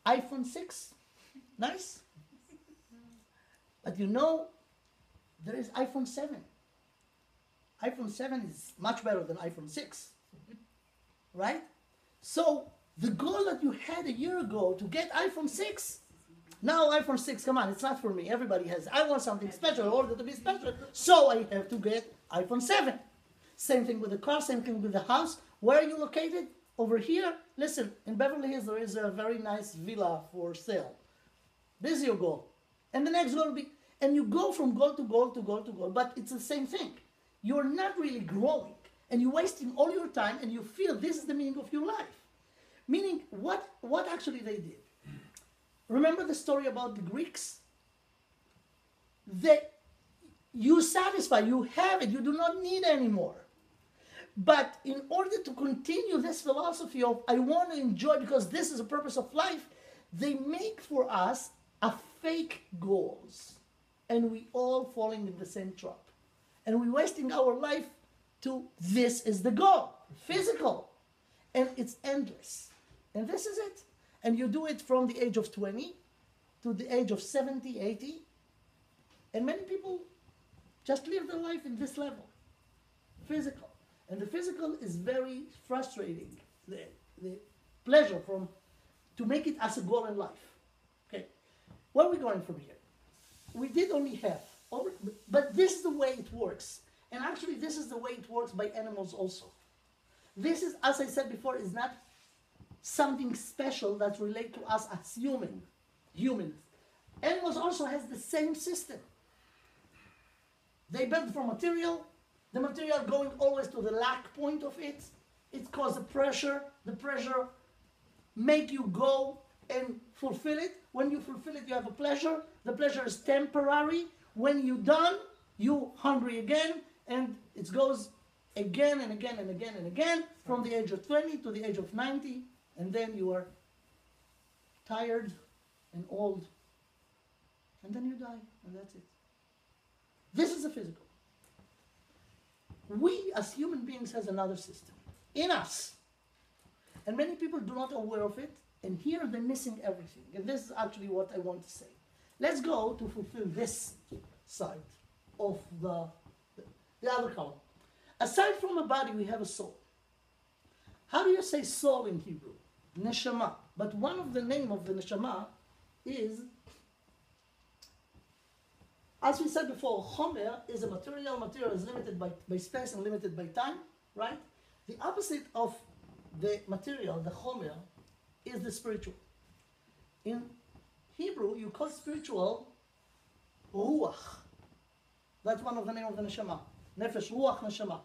iPhone 6? Nice. But you know, there is iPhone 7. iPhone 7 is much better than iPhone 6. Right? So, the goal that you had a year ago to get iPhone 6, now iPhone 6, come on, it's not for me. Everybody has, I want something special in order to be special, so I have to get iPhone 7. Same thing with the car, same thing with the house. Where are you located? Over here. Listen, in Beverly Hills there is a very nice villa for sale. This is your goal. And the next goal will be, and you go from goal to goal to goal to goal, but it's the same thing. You're not really growing, and you're wasting all your time, and you feel this is the meaning of your life. Meaning, what actually they did? Remember the story about the Greeks? You satisfy, you have it, you do not need anymore. But in order to continue this philosophy of I want to enjoy because this is the purpose of life, they make for us a fake goals. And we all falling in the same trap. And we're wasting our life to this is the goal, physical. And it's endless. And this is it. And you do it from the age of 20 to the age of 70, 80. And many people just live their life in this level, physical. And the physical is very frustrating, the pleasure to make it as a goal in life. Okay, where are we going from here? We did only half, but this is the way it works. And actually this is the way it works by animals also. This is, as I said before, is not something special that relates to us as humans. Animals also has the same system. They build from material, the material going always to the lack point of it. It causes pressure. The pressure make you go and fulfill it. When you fulfill it, you have a pleasure. The pleasure is temporary. When you're done, you're hungry again, and it goes again and again and again and again from the age of 20 to the age of 90, and then you are tired and old, and then you die, and that's it. This is the physical. We, as human beings, has another system in us. And many people do not aware of it, and here they're missing everything. And this is actually what I want to say. Let's go to fulfill this side of the other column. Aside from a body, we have a soul. How do you say soul in Hebrew? Neshama. But one of the name of the neshama is, as we said before, Chomer is a material. Material is limited by space and limited by time, right? The opposite of the material, the Chomer, is the spiritual. In Hebrew, you call spiritual Ruach. That's one of the name of the neshama. Nefesh, Ruach, neshama.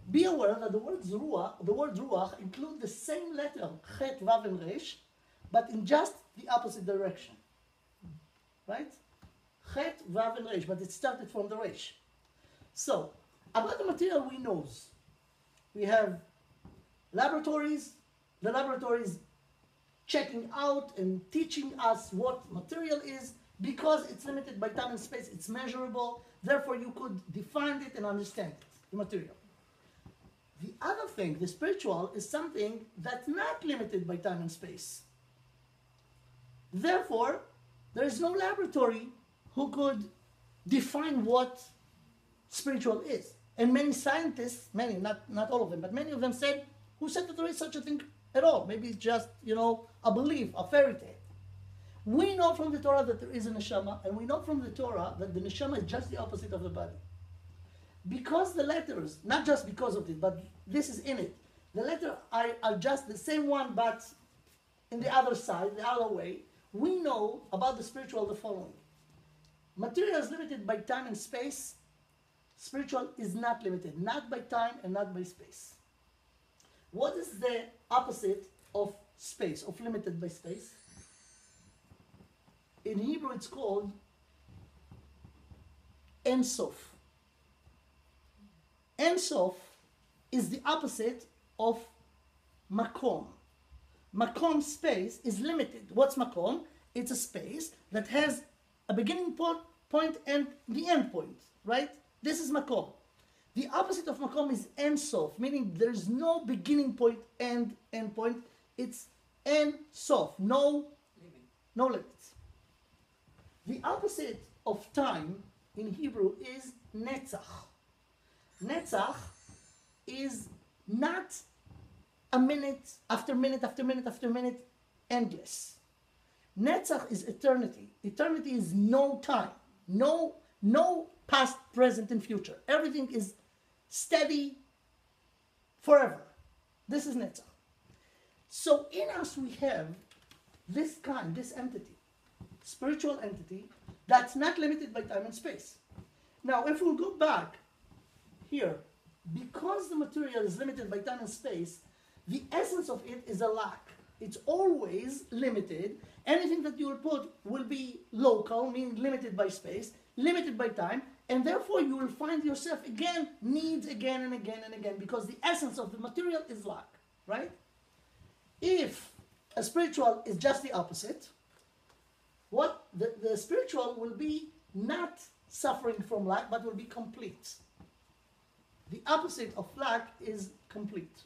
Be aware that the word Ruach include the same letter, Chet, Vav, and Resh, but in just the opposite direction. Right? Chet, Vav, and Resh, but it started from the Resh. So, about the material we know. We have laboratories. The laboratories checking out and teaching us what material is. Because it's limited by time and space, it's measurable. Therefore, you could define it and understand it, the material. The other thing, the spiritual, is something that's not limited by time and space. Therefore, there is no laboratory who could define what spiritual is. And many scientists, many, not all of them, but many of them said, who said that there is such a thing at all? Maybe it's just, a belief, a fairy tale. We know from the Torah that there is a neshama, and we know from the Torah that the neshama is just the opposite of the body. Because the letters, not just because of it, but this is in it, the letters are just the same one, but in the other side, the other way, we know about the spiritual the following. Material is limited by time and space. Spiritual is not limited, not by time and not by space. What is the opposite of space, of limited by space? In Hebrew, it's called Ein Sof. Ein Sof is the opposite of Makom. Makom, space, is limited. What's Makom? It's a space that has a beginning point and the end point, right? This is makom. The opposite of makom is en sof, meaning there's no beginning point and end point. It's en sof, no limits. The opposite of time in Hebrew is netzach. Netzach is not a minute after minute after minute after minute, endless. Netzach is eternity. Eternity is no time, no past, present, and future. Everything is steady forever. This is Netzach. So in us we have this entity, spiritual entity, that's not limited by time and space. Now, if we go back here, because the material is limited by time and space, the essence of it is a lack. It's always limited. Anything that you will put will be local, meaning limited by space, limited by time, and therefore you will find yourself again, needs again and again and again, because the essence of the material is lack, right? If a spiritual is just the opposite, what the spiritual will be not suffering from lack, but will be complete. The opposite of lack is complete.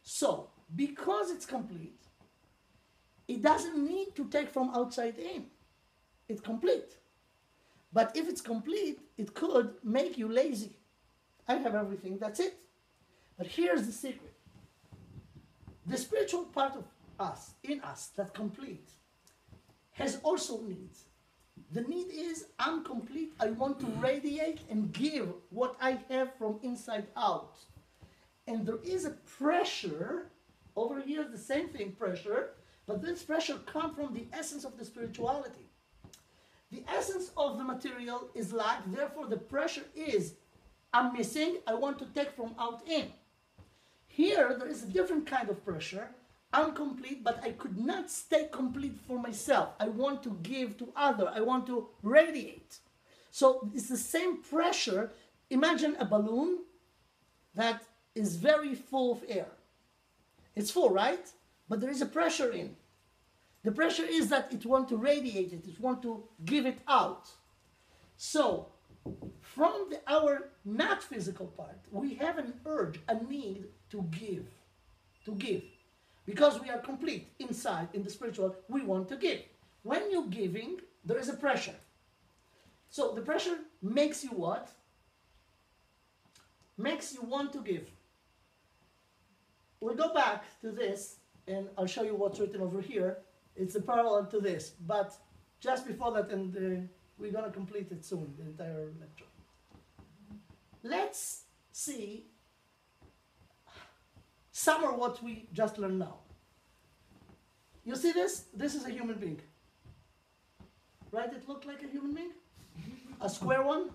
So, because it's complete, it doesn't need to take from outside in. It's complete. But if it's complete, it could make you lazy. I have everything, that's it. But here's the secret. The spiritual part of us, in us, that complete, has also needs. The need is, I'm complete, I want to radiate and give what I have from inside out. And there is a pressure, over here the same thing, pressure, but this pressure comes from the essence of the spirituality. The essence of the material is lack, therefore the pressure is, I'm missing, I want to take from out in. Here there is a different kind of pressure. I'm complete, but I could not stay complete for myself. I want to give to other. I want to radiate. So it's the same pressure. Imagine a balloon that is very full of air. It's full, right? But there is a pressure in. The pressure is that it wants to radiate it. It wants to give it out. So from our not physical part, we have an urge, a need to give. To give. Because we are complete inside, in the spiritual, we want to give. When you're giving, there is a pressure. So the pressure makes you what? Makes you want to give. We'll go back to this, and I'll show you what's written over here. It's a parallel to this, but just before that, and we're going to complete it soon, the entire lecture. Let's see some of what we just learned now. You see this? This is a human being. Right? It looked like a human being? A square one?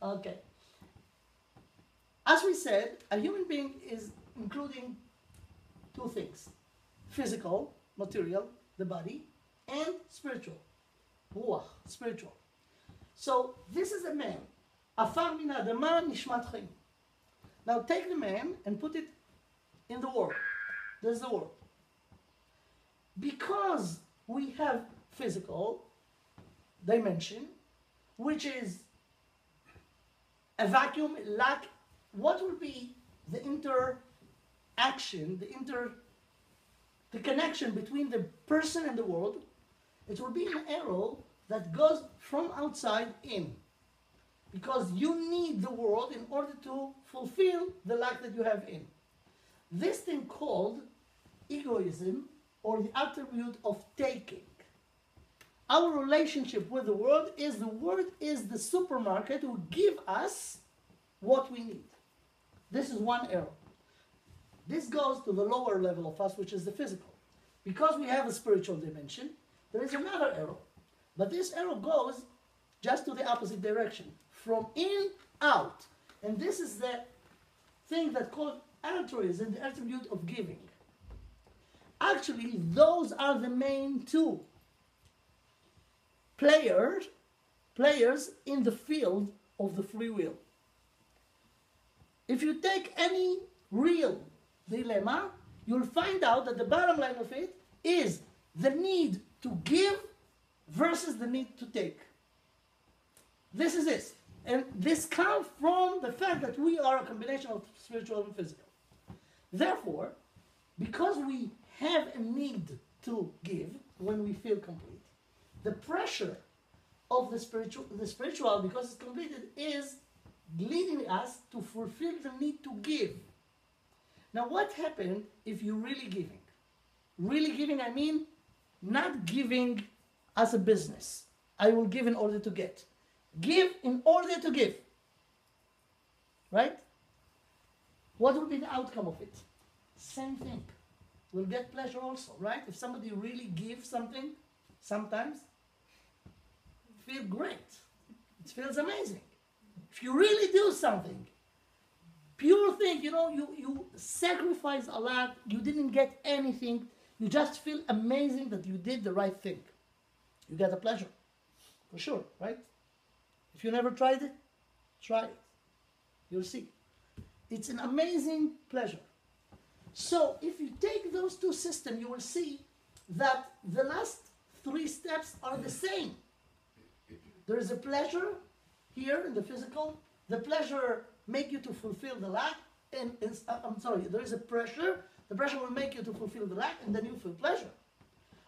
Okay. As we said, a human being is including two things. Physical, material, the body, and spiritual. Ruach, spiritual. So this is a man. Afar min ha'adama nishmat chaim. Now take the man and put it in the world. There's the world. Because we have physical dimension, which is a vacuum, lack, what will be the interaction, the connection between the person and the world? It will be an arrow that goes from outside in. Because you need the world in order to fulfill the lack that you have in. This thing called egoism, or the attribute of taking. Our relationship with the world is the supermarket who give us what we need. This is one arrow. This goes to the lower level of us, which is the physical. Because we have a spiritual dimension, there is another arrow. But this arrow goes just to the opposite direction, from in out. And this is the thing that called altruism, the attribute of giving. Actually, those are the main two players in the field of the free will. If you take any real dilemma, you'll find out that the bottom line of it is the need to give versus the need to take. This is it. And this comes from the fact that we are a combination of spiritual and physical. Therefore, because we have a need to give when we feel complete, the pressure of the spiritual, because it's completed, is leading us to fulfill the need to give. Now, what happened if you're really giving? Really giving, I mean, not giving as a business. I will give in order to get. Give in order to give. Right? What will be the outcome of it? Same thing. We'll get pleasure also, right? If somebody really gives something, sometimes, feel great. It feels amazing. If you really do something, pure thing, you sacrifice a lot, you didn't get anything, you just feel amazing that you did the right thing. You get a pleasure, for sure, right? If you never tried it, try it. You'll see. It's an amazing pleasure. So if you take those two systems, you will see that the last three steps are the same. There is a pleasure here in the physical. The pleasure make you to fulfill the lack. There is a pressure. The pressure will make you to fulfill the lack, and then you feel pleasure.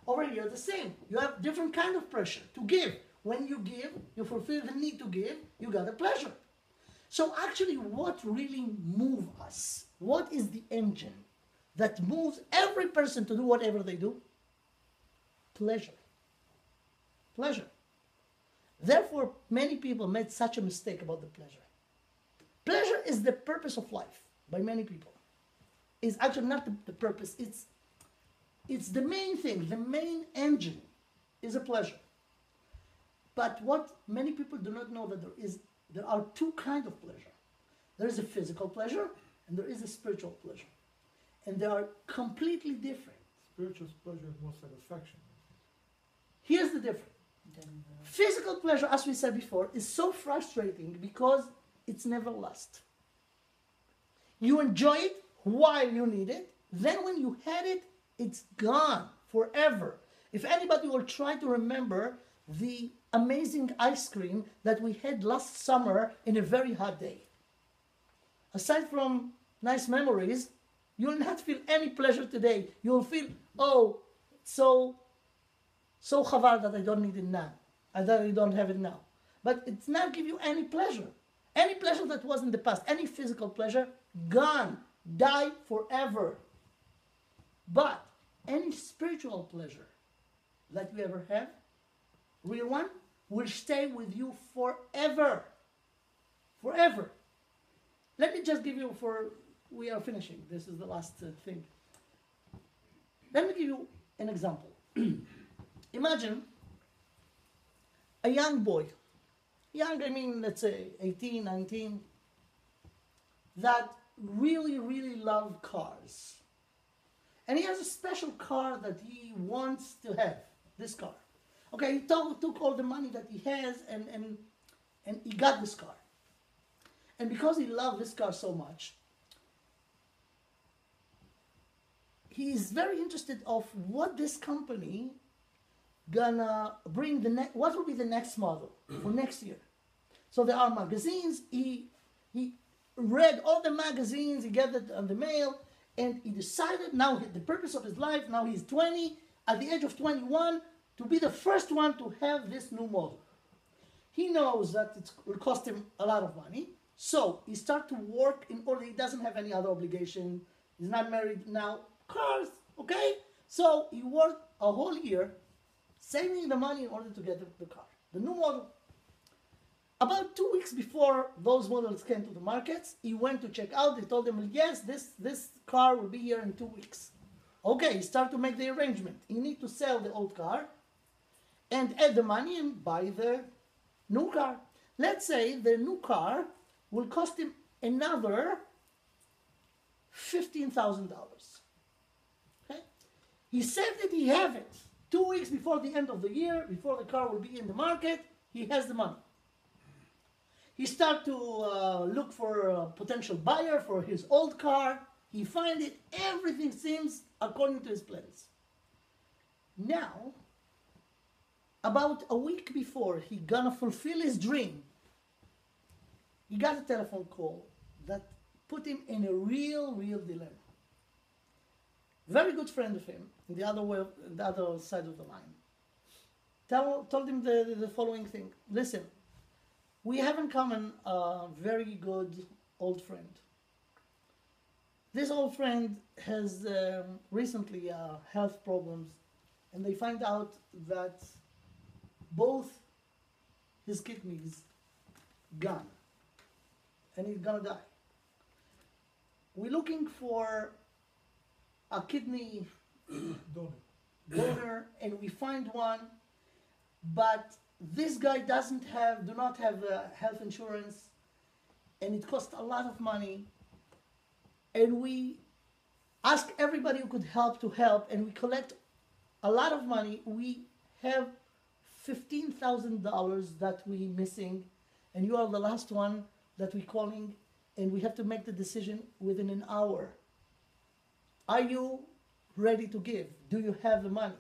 Over here, the same. You have different kind of pressure to give. When you give, you fulfill the need to give, you got a pleasure. So actually, what really moves us? What is the engine that moves every person to do whatever they do? Pleasure. Pleasure. Therefore, many people made such a mistake about the pleasure. Pleasure is the purpose of life by many people. It's actually not the purpose. It's the main thing. The main engine is a pleasure. But what many people do not know that there are two kinds of pleasure. There is a physical pleasure and there is a spiritual pleasure. And they are completely different. Spiritual pleasure is more satisfaction. Here's the difference. Physical pleasure, as we said before, is so frustrating because it's never lasts. You enjoy it while you need it. Then when you had it, it's gone forever. If anybody will try to remember the amazing ice cream that we had last summer in a very hot day, aside from nice memories, you will not feel any pleasure today. You will feel, oh, so chaval that I don't need it now. I don't have it now. But it's not give you any pleasure. Any pleasure that was in the past, any physical pleasure, gone, die forever. But any spiritual pleasure that you ever have, real one, will stay with you forever. Forever. Let me just give you, we are finishing. This is the last thing. Let me give you an example. Imagine a young boy, young, I mean, let's say 18, 19, that really, really love cars. And he has a special car that he wants to have, this car. Okay, he took all the money that he has and he got this car. And because he loved this car so much, he is very interested of what this company gonna bring what will be the next model for next year. So there are magazines. He read all the magazines. He got it on the mail, and he decided now the purpose of his life. Now he's 20. At the age of 21, to be the first one to have this new model. He knows that it will cost him a lot of money, so he starts to work in order. He doesn't have any other obligation. He's not married now. Cars, okay? So he worked a whole year saving the money in order to get the car, the new model. About 2 weeks before those models came to the markets, he went to check out. They told him, yes, this car will be here in 2 weeks. Okay, he started to make the arrangement. He need to sell the old car and add the money and buy the new car. Let's say the new car will cost him another $15,000. Okay? He said that he have it. 2 weeks before the end of the year, before the car will be in the market, he has the money. He started to look for a potential buyer for his old car. He finds it. Everything seems according to his plans. Now, about a week before he gonna fulfill his dream, he got a telephone call that put him in a real dilemma. Very good friend of him, in the other side of the line, told him the following thing. Listen, we have in common a very good old friend. This old friend has recently health problems, and they find out that both his kidneys gone, and he's gonna die. We're looking for a kidney donor, and we find one, but this guy do not have health insurance, and it costs a lot of money, and we ask everybody who could help to help, and we collect a lot of money. We have $15,000 that we missing, and you are the last one that we calling, and we have to make the decision within an hour. Are you ready to give? Do you have the money?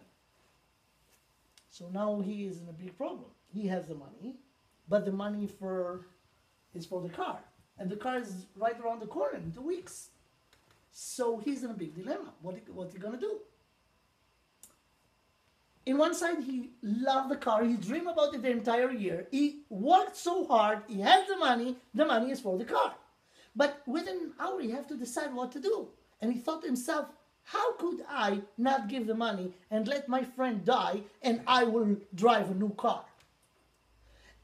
So now he is in a big problem. He has the money, but the money is for the car, and the car is right around the corner in 2 weeks. So he's in a big dilemma. What's he gonna do? In one side, he loved the car. He dreamed about it the entire year. He worked so hard. He had the money. The money is for the car. But within an hour, you have to decide what to do. And he thought to himself, how could I not give the money and let my friend die, and I will drive a new car?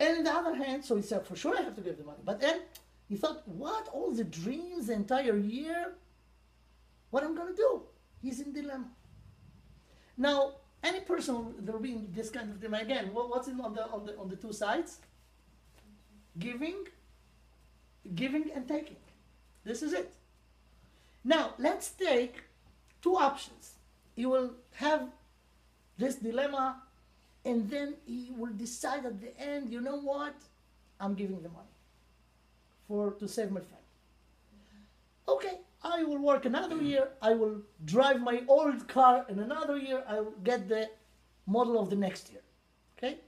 And on the other hand, so he said, for sure I have to give the money. But then he thought, what? All the dreams the entire year? What am I going to do? He's in dilemma. Now, any person that will be in this kind of dilemma, again, what's in on the two sides? Giving and taking. This is it. Now, let's take two options. He will have this dilemma, and then he will decide at the end, you know what? I'm giving the money to save my friend. Okay, I will work another year. I will drive my old car, and another year I will get the model of the next year. Okay?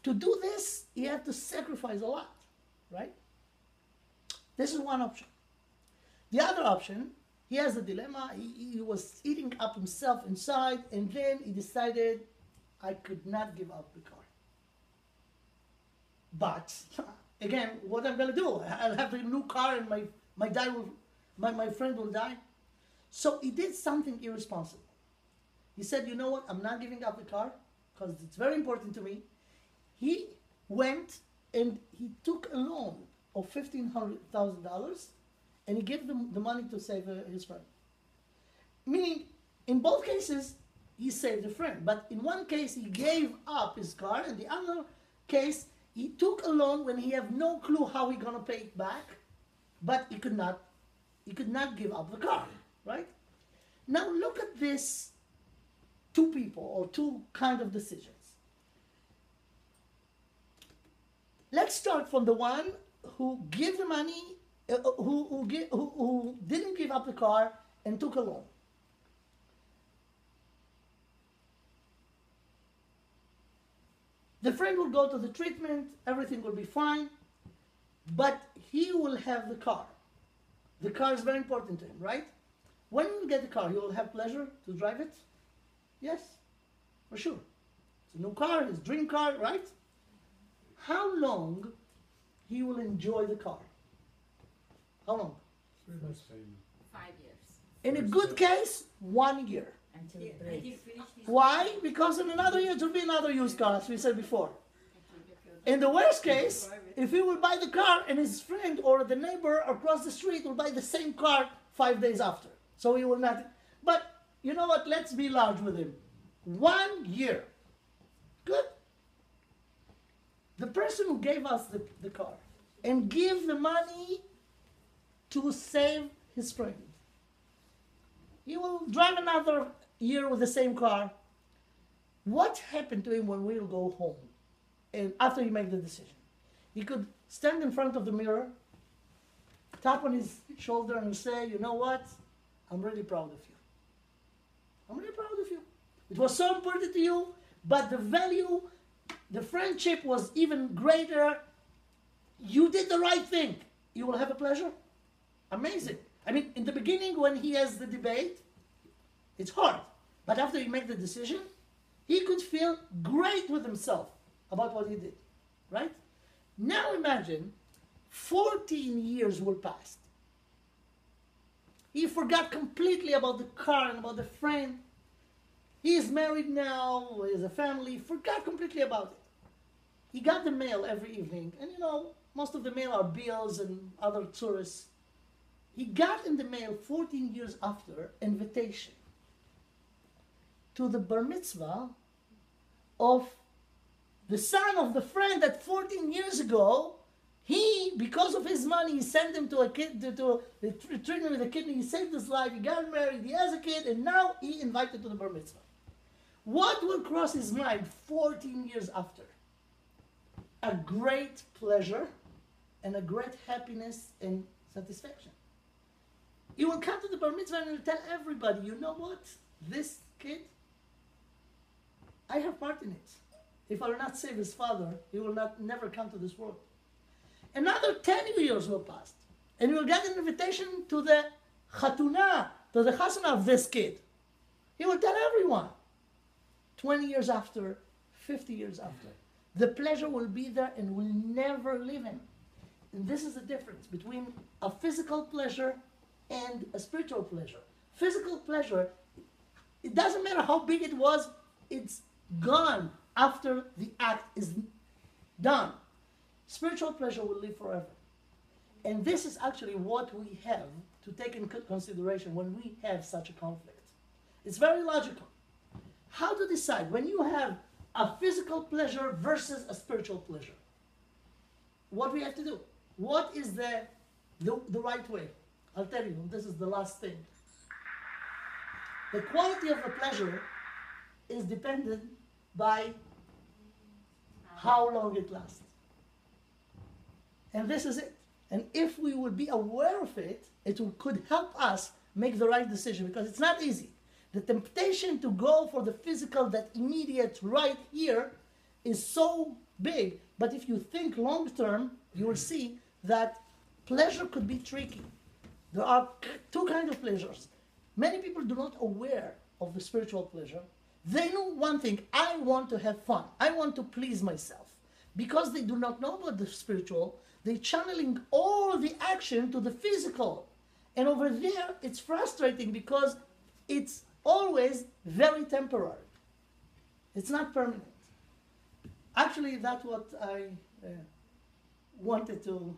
To do this, you have to sacrifice a lot, right? This is one option. The other option, he has a dilemma. He was eating up himself inside, and then he decided, I could not give up the car. But again, what I'm gonna do? I'll have a new car, and my friend will die. So he did something irresponsible. He said, you know what? I'm not giving up the car because it's very important to me. He went and he took a loan of $1,500,000, and he gave them the money to save his friend. Meaning, in both cases, he saved a friend. But in one case, he gave up his car, and the other case, he took a loan when he had no clue how he's gonna pay it back, but he could not give up the car, right? Now look at this two people or two kind of decisions. Let's start from the one who gave the money, who didn't give up the car and took a loan. The friend will go to the treatment, everything will be fine, but he will have the car. The car is very important to him, right? When you get the car, you will have pleasure to drive it? Yes, for sure. It's a new car, his dream car, right? How long he will enjoy the car? How long? 5 years. In a good case, 1 year. Until it breaks. Why? Because in another year, there will be another used car, as we said before. In the worst case, if he will buy the car and his friend or the neighbor across the street will buy the same car 5 days after. So he will not. But you know what? Let's be large with him. 1 year. Good. The person who gave us the car and give the money to save his friend, he will drive another year with the same car. What happened to him when we will go home? And after he made the decision, he could stand in front of the mirror, tap on his shoulder and say, you know what? I'm really proud of you. I'm really proud of you. It was so important to you, but the value, the friendship was even greater. you did the right thing, you will have a pleasure. Amazing. I mean, in the beginning when he has the debate, it's hard. But after he makes the decision, he could feel great with himself about what he did. Right? Now imagine 14 years will pass. He forgot completely about the car and about the friend. He is married now, he has a family, forgot completely about it. He got the mail every evening, and most of the mail are bills and other tourists. He got in the mail 14 years after invitation to the bar mitzvah of the son of the friend that 14 years ago, he, because of his money, he sent him to a kid, to the treatment with a kidney, he saved his life, he got married, he has a kid, and now he invited to the bar mitzvah. What will cross his mind 14 years after? A great pleasure and a great happiness and satisfaction. He will come to the bar mitzvah and he will tell everybody, you know what? This kid, I have part in it. If I will not save his father, he will never come to this world. Another 10 years will pass, and he will get an invitation to the chatuna, to the chasana of this kid. He will tell everyone. 20 years after, 50 years after, the pleasure will be there and will never leave him. And this is the difference between a physical pleasure and a spiritual pleasure. Physical pleasure, it doesn't matter how big it was, it's gone after the act is done. Spiritual pleasure will live forever. And this is actually what we have to take in consideration when we have such a conflict. It's very logical. How to decide when you have a physical pleasure versus a spiritual pleasure? What we have to do? What is the right way? I'll tell you, this is the last thing. The quality of the pleasure is dependent by how long it lasts. And this is it. And if we would be aware of it, could help us make the right decision, because it's not easy. The temptation to go for the physical, that immediate right here, is so big. But if you think long term, you will see that pleasure could be tricky. There are two kinds of pleasures. Many people do not aware of the spiritual pleasure. They know one thing: I want to have fun. I want to please myself. Because they do not know about the spiritual, they're channeling all the action to the physical. And over there, it's frustrating because it's always very temporary. It's not permanent. Actually, that's what I wanted to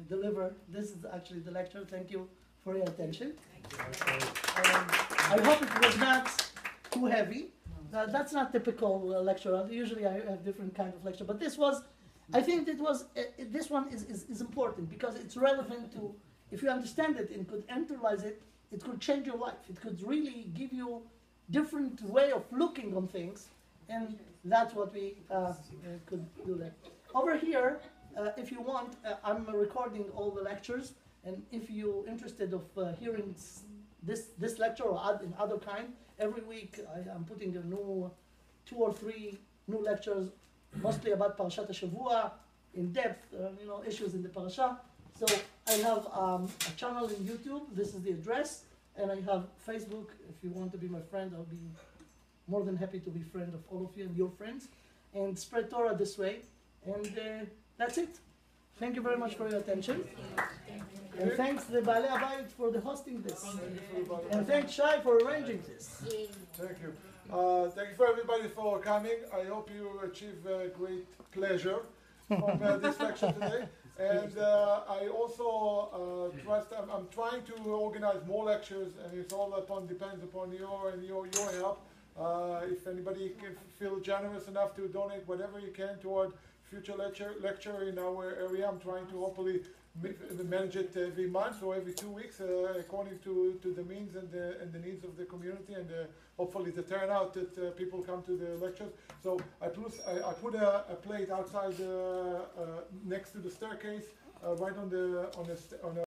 deliver. This is actually the lecture. Thank you for your attention. I hope it was not too heavy. That's not typical lecture. Usually I have different kind of lecture, but this was, I think it was, this one is important because it's relevant to, if you understand it and could internalize it, it could change your life. It could really give you different way of looking on things, and that's what we could do there. Over here, if you want, I'm recording all the lectures, and if you're interested of hearing this lecture or in other kind, every week I'm putting a new 2 or 3 new lectures, mostly about Parashat HaShavua, in depth, issues in the parasha. So I have a channel in YouTube. This is the address, and I have Facebook. If you want to be my friend, I'll be more than happy to be friend of all of you and your friends, and spread Torah this way. And that's it. Thank you very much for your attention. And thanks to the Baalei Habayit for the hosting this. And thanks Shai for arranging this. Thank you. Thank you for everybody for coming. I hope you achieve great pleasure from this lecture today. And I also trust, I'm trying to organize more lectures, and it's all depends upon your help. If anybody can feel generous enough to donate whatever you can toward future lecture in our area, I'm trying to hopefully manage it every month or every 2 weeks, according to the means and the needs of the community, and hopefully the turnout that people come to the lectures. So I put a plate outside next to the staircase, right on a